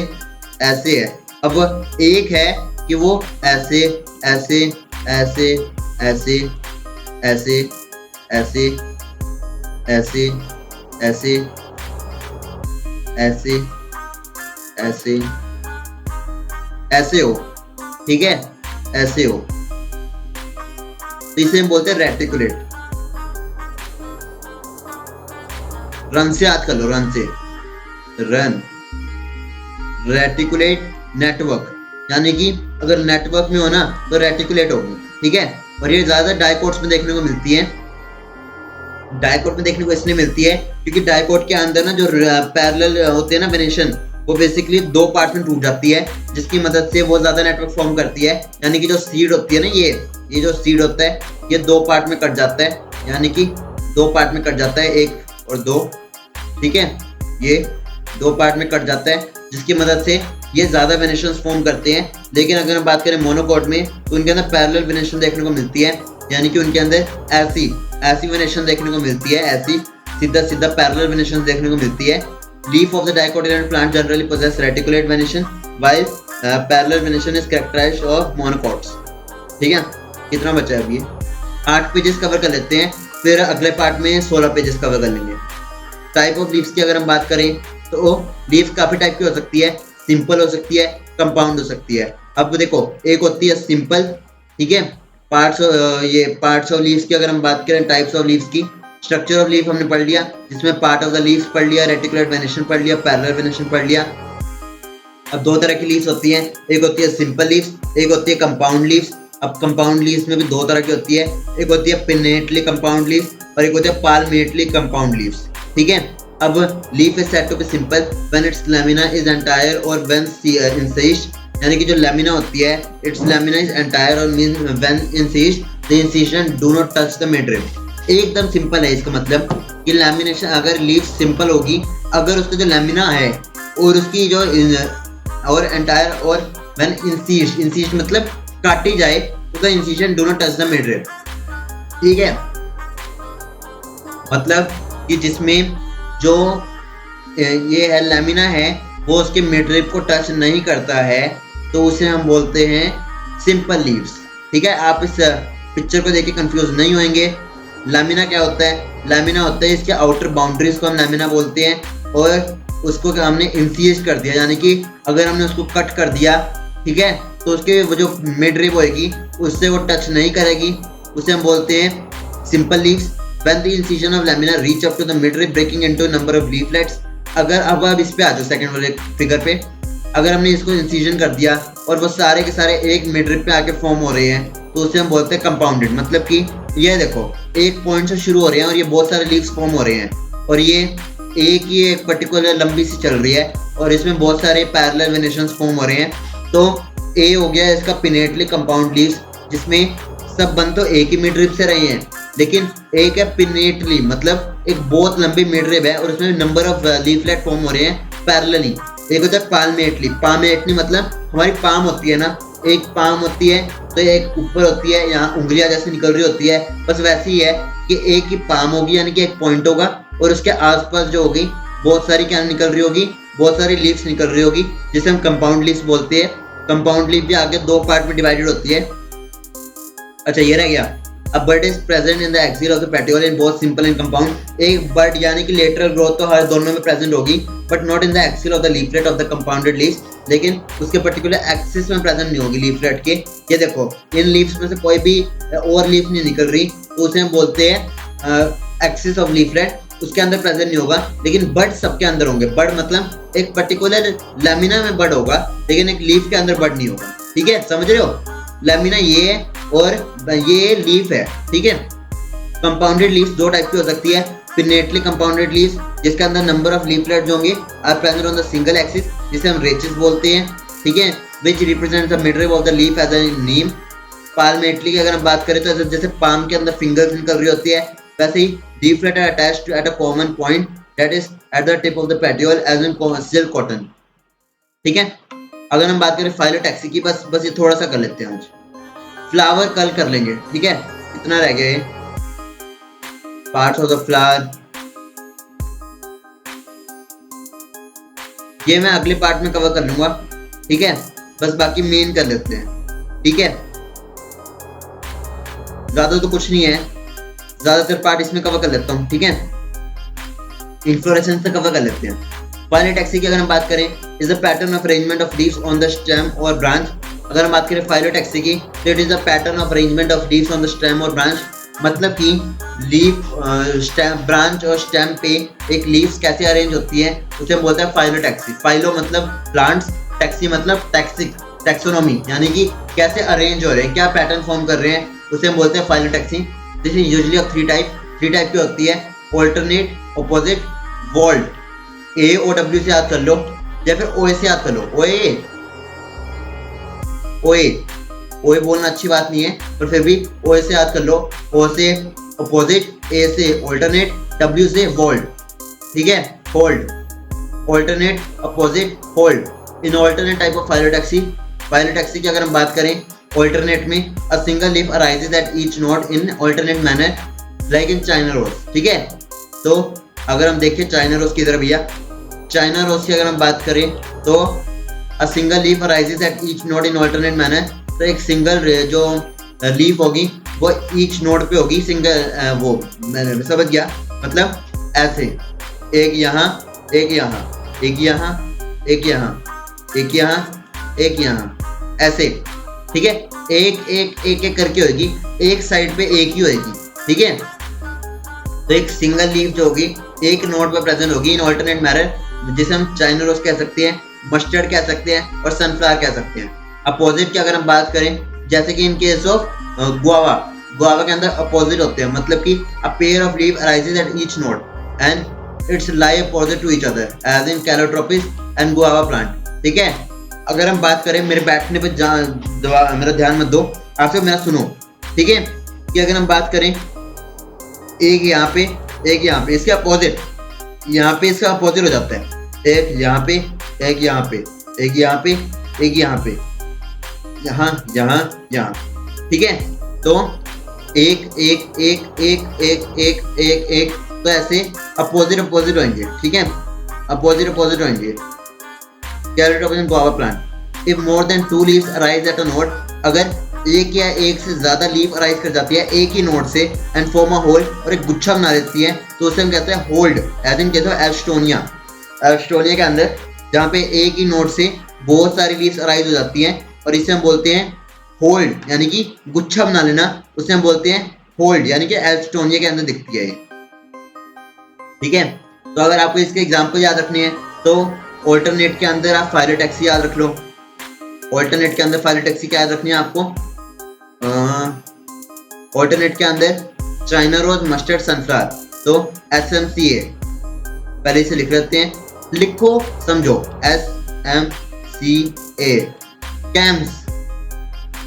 S1: ऐसे है। अब एक है कि वो ऐसे ऐसे ऐसे ऐसे ऐसे ऐसे ऐसे ऐसे ऐसे ऐसे ऐसे हो, ठीक है, ऐसे हो, तो इसे हम बोलते हैं रेटिकुलेट। रन से याद कर लो, रन से, रन, रेटिकुलेट नेटवर्क, यानी कि अगर नेटवर्क में हो ना तो रेटिकुलेट होगी। ठीक है, और ये ज्यादा डाइकोट्स में देखने को मिलती है। डाइकोट में देखने को इसलिए मिलती है क्योंकि डाइकोट के अंदर ना जो पैरेलल होते हैं ना वेनेशन, वो बेसिकली दो पार्ट में टूट जाती है, जिसकी मदद से वो ज्यादा नेटवर्क फॉर्म करती है। यानी कि जो सीड होती है ना, ये जो सीड होता है ये दो पार्ट में कट जाता है, यानी कि दो पार्ट में कट जाता है, एक और दो, ठीक है, ये दो पार्ट में कट जाता है, जिसकी मदद से ये ज्यादा वेनेशंस फॉर्म करते हैं। लेकिन अगर हम बात करें मोनोकॉट में तो उनके अंदर पैरेलल वेनेशन देखने को मिलती है, यानी कि उनके अंदर ऐसी वेनेशन देखने को मिलती है, ऐसी सीधा पैरेलल वेनेशन देखने को मिलती है। Leaf of the dicotyledon plant generally possess reticulate venation while parallel venation is characterized of monocots. ठीक है, कितना बचा है अभी? 8 पेजेस कवर कर लेते हैं, फिर अगले पार्ट में 16 पेजेस कवर कर लेंगे। टाइप ऑफ लीव्स की अगर हम बात करें तो लीफ काफी टाइप की हो सकती है, सिंपल हो सकती है, कंपाउंड हो सकती है। अब देखो, एक होती है सिंपल, ठीक है, पार्ट्स ऑफ लीव्स की अगर हम बात करें, टाइप्स ऑफ लीव्स की, स्ट्रक्चर ऑफ लीफ हमने पढ़ लिया, जिसमें पार्ट ऑफ द लीव्स पढ़ लिया, रेटिकुलेट वेनेशन पढ़ लिया, पैरेलल वेनेशन पढ़ लिया। अब दो तरह की लीव्स होती हैं, एक होती है सिंपल लीव्स, एक होती है कंपाउंड लीव्स। अब कंपाउंड लीव्स में भी दो तरह की होती है, एक होती है पिन्नेटली कंपाउंड लीव्स और एक होती है पाल्मेटली कंपाउंड लीव्स। ठीक है, अब leaf is said to be simple when its lamina is entire और व्हेन इंसिस्ड, यानी कि जो लैमिना होती है, इट्स लैमिना इज एंटायर और mean when incised the incision do not touch the midrib. एकदम सिंपल है इसका मतलब कि लैमिनेशन, अगर लीफ सिंपल होगी, अगर उसका जो लैमिना है और उसकी जो और एंटायर और व्हेन इंसिस्ड मतलब काटी जाए तो the incision do not touch the midrib. ठीक है, मतलब कि जिसमें जो ये है लैमिना है वो उसके मिडरिब को टच नहीं करता है, तो उसे हम बोलते हैं सिंपल लीव्स। ठीक है, आप इस पिक्चर को देख के कंफ्यूज नहीं होंगे। लैमिना क्या होता है? लैमिना होता है इसके आउटर बाउंड्रीज को हम लैमिना बोलते हैं, और उसको हमने इंसीज कर दिया, यानी कि अगर हमने उसको कट कर दिया, ठीक है, तो उसके वो जो मिडरिब होएगी उससे वो टच नहीं करेगी, उसे हम बोलते हैं simple leaves. When the incision of lamina reach up to the midrib breaking into a number of leaflets, अगर अब इस पे आ जाओ सेकंड वाले फिगर पे, अगर हमने इसको इंसिजन कर दिया और वो सारे के सारे एक मिडरिब पे आके फॉर्म हो रहे हैं, तो उसे हम बोलते हैं कंपाउंडेड। मतलब कि ये देखो, एक पॉइंट से शुरू हो रहे हैं और ये बहुत सारे लीव्स फॉर्म हो रहे हैं, और ये एक पर्टिकुलर लंबी सी चल रही है और इसमें बहुत सारे पैरेलल वेनेशंस फॉर्म हो रहे हैं। तो ए हो गया इसका पिनेटली कंपाउंड लीव्स, जिसमें सब बन तो एक ही मिडरिब से रहे हैं, लेकिन एक है पिनेटली, मतलब एक बहुत लंबी मिडरिब है और उसमें नंबर ऑफ लीफलेट फॉर्म हो रहे हैं पैरेलली। एक होता है पाल्मेटली मतलब हमारी पाम होती है ना, एक पाम होती है तो एक ऊपर होती है, यहाँ उंगलियां जैसे निकल रही होती है, बस वैसे ही है कि एक ही पाम होगी, यानी कि एक पॉइंट होगा और उसके आसपास जो होगी बहुत सारी क्या निकल रही होगी, बहुत सारी लीव्स निकल रही होगी, जिसे हम कंपाउंड लीव्स बोलते हैं। कंपाउंड लीफ भी आगे दो पार्ट में डिवाइडेड होती है। अच्छा, ये रह गया। A bud is present in the axial of the petiole in both simple and compound। एक bud यानी कि lateral growth तो हर दोनों में present होगी, but not in the axial of the leaflet of the compounded leaves। लेकिन उसके particular axis में present नहीं होगी leaflet के। ये देखो, इन leaves में से कोई भी और leaf नहीं निकल रही, तो उसे हम बोलते हैं axis of leaflet, उसके अंदर present नहीं होगा, लेकिन bud सबके अंदर होंगे। bud मतलब एक particular lamiना में bud होगा, लेकिन एक leaf के अंदर bud नहीं होगा। ठीक है, समझ रहे हो? लैमिना ये है और ये लीफ है। ठीक है, कंपाउंडेड लीव्स दो टाइप की हो सकती है, पिनेटली कंपाउंडेड लीव्स, जिसके अंदर नंबर ऑफ लीफलेट जो होंगे are present on the single axis, जिसे हम रेचेस बोलते हैं। ठीक है, which represent the midrib of the leaf as a neem. Palmately की अगर हम बात करें तो जैसे पाम के अंदर फिंगर्स निकल रही होती है, वैसे ही leaflet are attached at a common point that is at the tip of the petiole as in silk cotton. ठीक है, अगर हम बात करें फाइलोटैक्सी की, बस ये थोड़ा सा कर लेते हैं आज। फ्लावर कल कर लेंगे। ठीक है, इतना रह गया, पार्ट्स ऑफ द फ्लावर, ये मैं अगले पार्ट में कवर कर लूंगा। ठीक है, बस बाकी मेन कर लेते हैं। ठीक है, ज्यादा तो कुछ नहीं है, ज्यादातर पार्ट इसमें कवर कर लेता हूँ। ठीक है, इन्फ्लोरेसेंस से कवर कर लेते हैं। फाइलोटैक्सी की अगर हम बात करें, is the pattern of arrangement of leaves on the stem और ब्रांच। अगर हम बात करें फाइलोटैक्सी की, तो it is the pattern of arrangement of leaves on the stem और ब्रांच। मतलब कि लीफ स्टेम, ब्रांच और स्टेम पे एक लीव्स कैसे अरेंज होती है, उसे हम बोलते हैं फाइलोटैक्सी। फाइलो मतलब प्लांट्स, टैक्सी मतलब टैक्सोनॉमी, यानी कि कैसे अरेंज हो रहे हैं, क्या पैटर्न फॉर्म कर रहे हैं, उसे हम बोलते हैं phyllotaxy. This is usually of three type की होती है, ऑल्टरनेट, ऑपोजिट, वॉल्ड। AOW से याद कर लो, या फिर ओए से याद कर लो, ओए ओए ओए बोलना अच्छी बात नहीं है, पर फिर भी ओए से याद कर लो। ओ से अपोजिट, ए से ऑल्टरनेट, डब्ल्यू से वोल्ड, ठीक है, whorled, alternate, opposite, whorled. In alternate type of phyllotaxy की अगर हम बात करें, ऑल्टरनेट में a single leaf arises at each node in alternate manner like in China rose, ठीक है। तो अगर हम देखें चाइना रोज की तरफ भैया, चाइना रोज की अगर हम बात करें तो अ single leaf arises at each node in alternate manner, तो एक सिंगल जो लीफ होगी वो ईच नोड पे होगी, सिंगल वो मैं समझ गया, मतलब ऐसे एक यहाँ, एक यहाँ, एक यहाँ, एक यहाँ, एक यहाँ, एक यहाँ, ऐसे, ठीक है। एक एक एक एक करके होगी, एक साइड पे एक ही होगी, ठीक है। तो एक सिंगल लीफ जो होगी एक नोड पे प्रेजेंट होगी इन ऑल्टरनेट मैनर, जिसे हम चाइना रोज कह सकते हैं, मस्टर्ड कह सकते हैं और सनफ्लावर कह सकते हैं। अपोजिट की अगर हम बात करें, जैसे कि in case of guava, guava के अंदर अपोजिट होते हैं, मतलब कि a pair of leaf arises at each node and its lie opposite to each other as in Calotropis and guava plant, ठीक है। अगर हम बात करें, मेरे बैठने पे मेरा ध्यान मत दो, आप सब मेरा सुनो, ठीक है। कि अगर हम बात करें एक यहाँ पे, एक यहाँ पे, इसके अपोजिट, यहाँ पे इसका अपोजिट हो जाता है, एक यहाँ पे, एक यहाँ पे, एक यहाँ पे, एक यहाँ पे, यहाँ यहाँ यहाँ, ठीक है। तो एक एक एक एक एक एक एक एक, तो ऐसे अपोजिट अपोजिट होंगे, ठीक है, अपोजिट अपोजिट होंगे। Calotropis and guava plant, if more than 2 leaves arise at a node, अगर एक या एक से ज्यादा लीफ अराइज कर जाती है एक ही नोड से एंड फॉर्म अ होल, और एक गुच्छा बना देती है, तो उसे हम कहते हैं होल्ड, एज इन कहते हैं एल्स्टोनिया। एल्स्टोनिया के अंदर जहाँ पे एक ही नोड से बहुत सारी लीव्स अराइज हो जाती हैं, और इसे हम बोलते हैं होल्ड, यानी कि गुच्छा बना लेना, उसे हम बोलते हैं होल्ड, यानी कि एल्स्टोनिया के अंदर दिखती है ये, ठीक है। तो अगर आपको इसके एग्जाम्पल याद रखने हैं तो ऑल्टरनेट के अंदर आप फाइलोटैक्सी याद रख लो। ऑल्टरनेट के अंदर फाइलोटैक्सी क्या याद रखनी है आपको? ऑल्टरनेट के अंदर चाइना रोज, मस्टर्ड, सनफ्लावर, तो SMCA पहले इसे लिख लेते हैं, लिखो समझो, SMCA। स्कैम्स,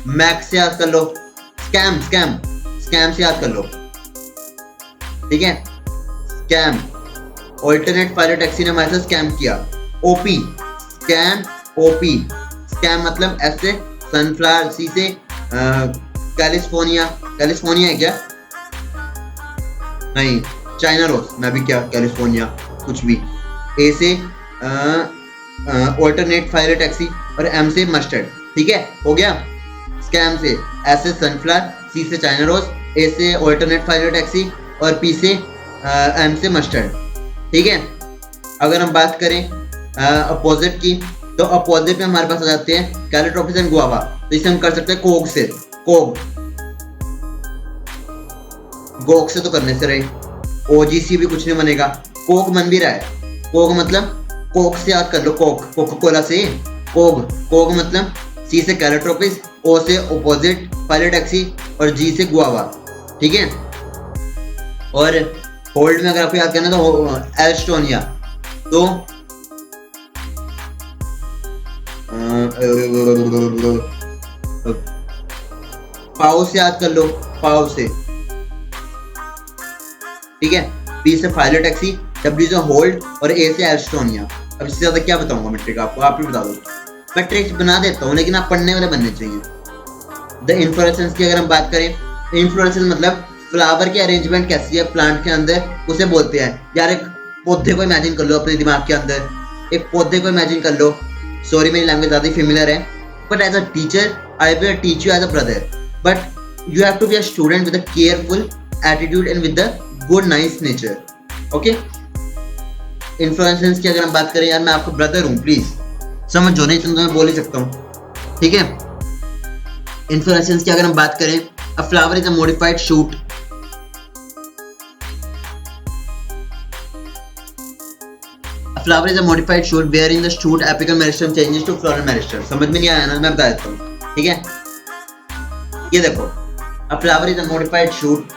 S1: मैक्स से याद कर लो, स्कैम स्कैम स्कैम से याद कर लो, ठीक है। स्कैम, ऑल्टरनेट फाइलोटैक्सी ने हमारे साथ स्कैम किया। OP, स्कैम, OP, स्कैम मतलब S से सनफ्लावर, C से कैलिफोर्निया, कैलिफोर्निया है क्या? नहीं, चाइना रोज, मैं भी क्या कैलिफोर्निया, कुछ भी। A से ऑल्टरनेट फाइलोटैक्सी और M से मस्टर्ड, ठीक है, हो गया। स्कैम से S से सनफ्लावर, C से चाइना रोज, A से ऑल्टरनेट फाइलोटैक्सी और P से M से मस्टर्ड, ठीक है। अगर हम बात करें अपोजिट की, तो अपोजिट में हमारे पास आ जाते हैं कैलोट्रोपिस एंड गुआवा, तो इसे हम कर सकते हैं कोग से, कोग, गोग से तो करने से रहे, OGC भी कुछ नहीं बनेगा, कोग बन भी रहा है। कोग मतलब कोक से याद कर लो, कोक, कोका कोला से, कोग, कोग मतलब C से कैलोट्रोपिस, O से अपोजिट फाइलोटैक्सी और G से गुआवा, ठीक है। और होल्ड में अगर आपको याद करना तो एल्स्टोनिया, तो पाउ से याद कर लो, पाउ से, ठीक है। B से फाइलोटैक्सी, W से होल्ड और A से एल्स्टोनिया। अब इससे ज्यादा क्या बताऊंगा मैं ट्रिक आपको, आप ही बता दो। मैं ट्रिक्स बना देता हूँ लेकिन आप पढ़ने वाले बनने चाहिए। द इन्फ्लोरेसेंस की अगर हम बात करें, इन्फ्लोरेसेंस मतलब फ्लावर की अरेंजमेंट कैसी है प्लांट के अंदर, उसे बोलते हैं। यार एक पौधे को इमेजिन कर लो अपने दिमाग के अंदर, एक पौधे को इमेजिन कर लो। सॉरी मेरी लैंग्वेज ज़्यादा फेमिलियर है, but as a teacher I will teach you as a brother, but you have to be a student with a careful attitude and with the good nice nature, okay. Inflorescence की अगर हम बात करें, यार मैं आपका ब्रदर हूँ, प्लीज समझो, नहीं तो मैं बोल ही सकता हूँ, ठीक है। इन्फ्लोरेसेंस की अगर हम बात करें, a flower is a modified shoot, flower is a modified shoot where in the shoot apical meristem changes to floral meristem. समझ में नहीं आया ना, मैं बता देता हूँ, ठीक है। ये देखो, a flower is a modified shoot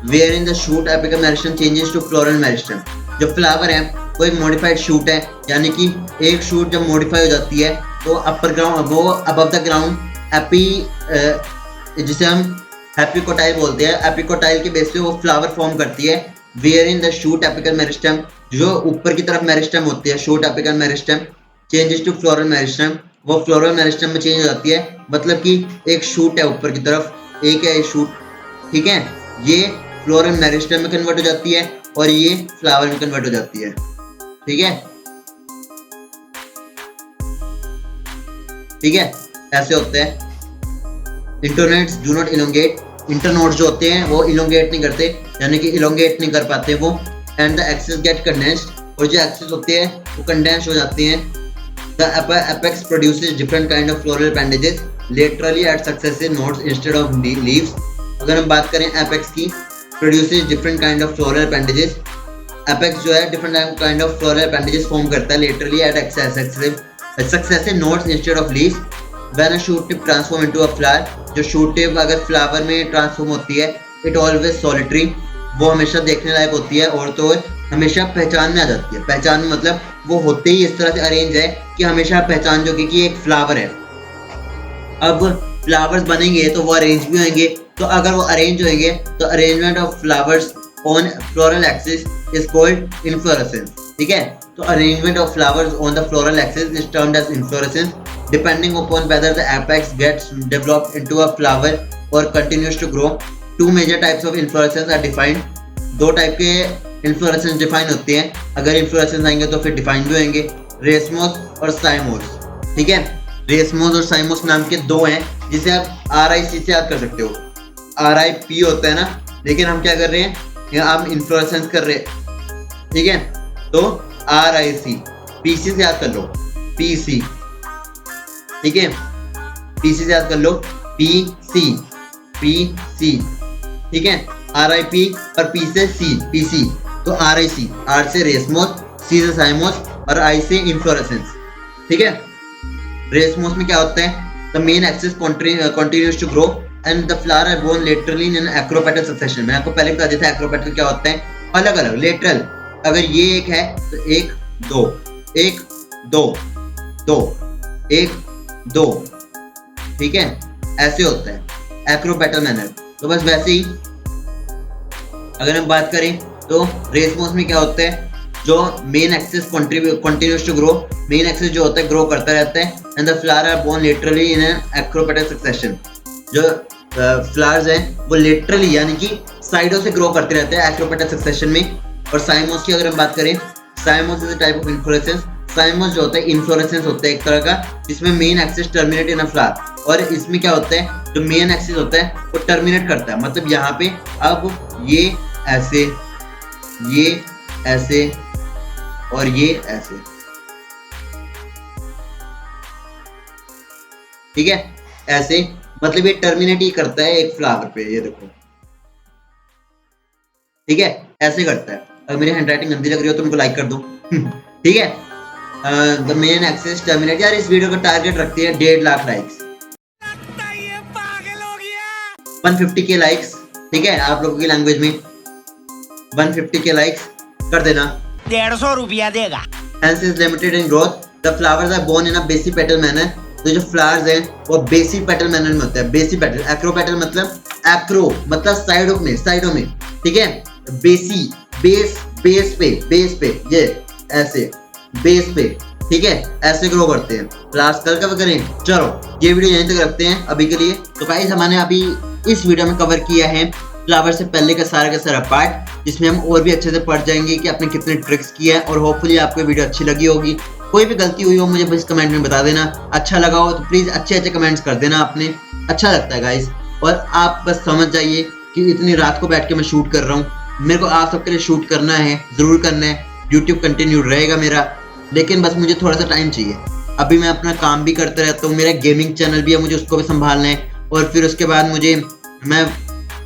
S1: where in the shoot apical meristem changes to floral meristem. जो फ्लावर है कोई मॉडिफाइड शूट है, यानी कि एक शूट जब मॉडिफाई हो जाती है तो अपर ग्राउंड वो अबव द ग्राउंड जिसे हम एपिकोटाइल बोलते हैं, एपिकोटाइल के बेस पे वो फ्लावर फॉर्म करती है। Where in the shoot apical meristem, जो ऊपर की तरफ मेरिस्टेम होती है, shoot apical meristem changes to floral meristem, वो फ्लोरल मेरिस्टेम में चेंज हो जाती है। मतलब कि एक शूट है ऊपर की तरफ, एक है शूट, ठीक है, ये फ्लोरल मेरिस्टेम में कन्वर्ट हो जाती है और ये फ्लावर में कन्वर्ट हो जाती है, ठीक है, ठीक है, ऐसे होते हैं। Internodes do not elongate, internodes जो होते हैं वो इलोंगेट नहीं करते, यानी कि इलोंगेट नहीं कर पाते वो। And the axis get condensed, और जो एक्सेस होते हैं वो कंडेंस हो जाती हैं। The apex produces different kind of floral appendages laterally at successive nodes instead of leaves। अगर हम बात करें apex की, produces different kind of floral appendages, apex जो है different kind of floral appendages form करता है laterally at successive nodes instead of leaves। when a shoot tip transform into a flower, जो shoot tip अगर flower में transform होती है, it always solitary, वो हमेशा देखने लायक होती है और तो हमेशा पहचान में आ जाती है। पहचान में मतलब वो होते ही इस तरह से अरेंज है कि हमेशा पहचान जो कि एक फ्लावर है। अब फ्लावर्स बनेंगे तो वो अरेंज भी होंगे, तो अगर वो अरेंज होंगे तो arrangement of flowers on floral axis is called inflorescence, ठीक है। तो arrangement of flowers on the floral axis is termed as inflorescence depending upon whether the apex gets developed into a flower और continues to grow. Two major types of inflorescence are defined, दो टाइप के इन्फ्लोरेसेंस डिफाइन होते हैं। अगर इन्फ्लोरेसेंस आएंगे तो फिर डिफाइन भी होंगे, रेसमोस और साइमोस, ठीक है। रेसमोस और साइमोस नाम के दो हैं जिसे आप RIC से याद कर सकते हो। RIP होता है ना, लेकिन हम क्या कर रहे हैं, यहाँ हम इन्फ्लोरेसेंस कर रहे हैं, ठीक है। तो RIC, PC से याद कर लो, PC, ठीक है, PC से याद कर लो, PC, ठीक है। RIP और P से C, PC, तो RIC, R से रेसमोस, C से साइमोस और I से इन्फ्लोरेसेंस, ठीक है। रेसमोस में क्या होता है, the main axis continues to grow and the flower are borne laterally in acropetal succession. मैं आपको पहले बता दिया था एक्रोपेटल क्या होता है, अलग अलग लेटरल। अगर ये एक है तो एक दो, एक दो, दो, एक दो, ठीक है, ऐसे होता है एक्रोपेटल मैनर। तो बस वैसे ही अगर हम बात करें तो रेसमोस में क्या होता है, जो main axis continues to grow, main axis जो होता है ग्रो करता रहता है and the flower are borne laterally in an acropetal succession. जो फ्लावर्स हैं वो लेटरली यानी कि साइडों से ग्रो करते रहते हैं एक्रोपेटल सक्सेशन में। और साइमोस की अगर हम बात करें, साइमोस is a type of inflorescence. साइमोस जो होता है इन्फ्लोरेसेंस होता है एक तरह का, जिसमें मेन एक्सिस टर्मिनेट इन अ फ्लावर, और इसमें क्या होता है, जो मेन एक्सिस होता है वो टर्मिनेट करता है। मतलब यहाँ पे अब ये ऐसे, ये ऐसे और ये ऐसे, ठीक है, ऐसे, मतलब ये टर्मिनेट ही करता है एक फ्लावर पे, ये देखो, ठीक है, ऐसे करता है। अगर मेरी हैंडराइटिंग गंदी लग रही हो तो उनको लाइक कर दो, ठीक है। The main axis terminate. यार इस वीडियो का टारगेट रखते हैं 1.5 लाख लाइक्स, 150K लाइक्स, ठीक है, आप लोगों की लैंग्वेज में 150K लाइक्स कर देना।
S3: 150 रुपया देगा।
S1: Hence is limited in growth. The flowers are born in a basipetal manner. तो जो फ्लावर्स हैं वो बेसिपेटल मैनर में होता है। बेसिपेटल, एक्रोपेटल मतलब एक्रो मतलब साइडों में, साइडों में, ठीक है। बेसी, बेस, बेस पे ये ऐसे बेस पे, ठीक है, ऐसे ग्रो करते हैं। फ्लावर्स कल कब करें, चलो ये वीडियो यहीं तक रखते हैं अभी के लिए। तो गाइस हमने अभी इस वीडियो में कवर किया है फ्लावर से पहले का सारा पार्ट, जिसमें हम और भी अच्छे से पढ़ जाएंगे कि आपने कितने ट्रिक्स किए हैं। और होपफुली आपको वीडियो अच्छी लगी होगी। कोई भी गलती हुई हो मुझे बस कमेंट में बता देना। अच्छा लगा हो तो प्लीज अच्छे कमेंट्स कर देना, आपने अच्छा लगता है गाइस। और आप बस समझ जाइए कि इतनी रात को बैठ के मैं शूट कर रहा हूँ, मेरे को आप सबके लिए शूट करना है, जरूर करना है। यूट्यूब कंटिन्यू रहेगा मेरा, लेकिन बस मुझे थोड़ा सा टाइम चाहिए। अभी मैं अपना काम भी करते रहता हूँ, मेरा गेमिंग चैनल भी है, मुझे उसको भी संभालना है। और फिर उसके बाद मैं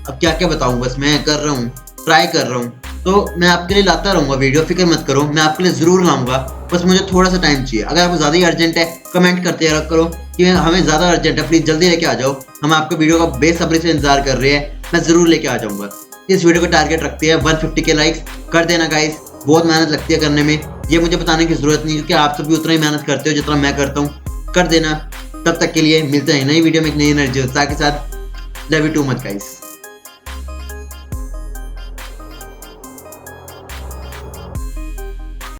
S1: अब क्या बताऊँ, बस मैं कर रहा हूँ, ट्राई कर रहा हूँ। तो मैं आपके लिए लाता रहूँगा वीडियो, फिक्र मत करो, मैं आपके लिए ज़रूर लाऊंगा। बस मुझे थोड़ा सा टाइम चाहिए। अगर आपको ज़्यादा ही अर्जेंट है कमेंट करते करो कि हमें ज़्यादा अर्जेंट है, प्लीज़ जल्दी लेके आ जाओ, हम आपके वीडियो का बेसब्री से इंतजार कर रहे हैं। मैं ज़रूर लेके आ जाऊँगा। इस वीडियो का टारगेट रखते हैं 150K लाइक्स कर देना गाइस, बहुत मेहनत लगती है करने में। ये मुझे बताने की जरूरत नहीं, क्योंकि आप सभी उतना ही मेहनत करते हो जितना मैं करता हूँ। कर देना। तब तक के लिए मिलते हैं नई वीडियो में एक नई एनर्जी के साथ। Love you too much guys.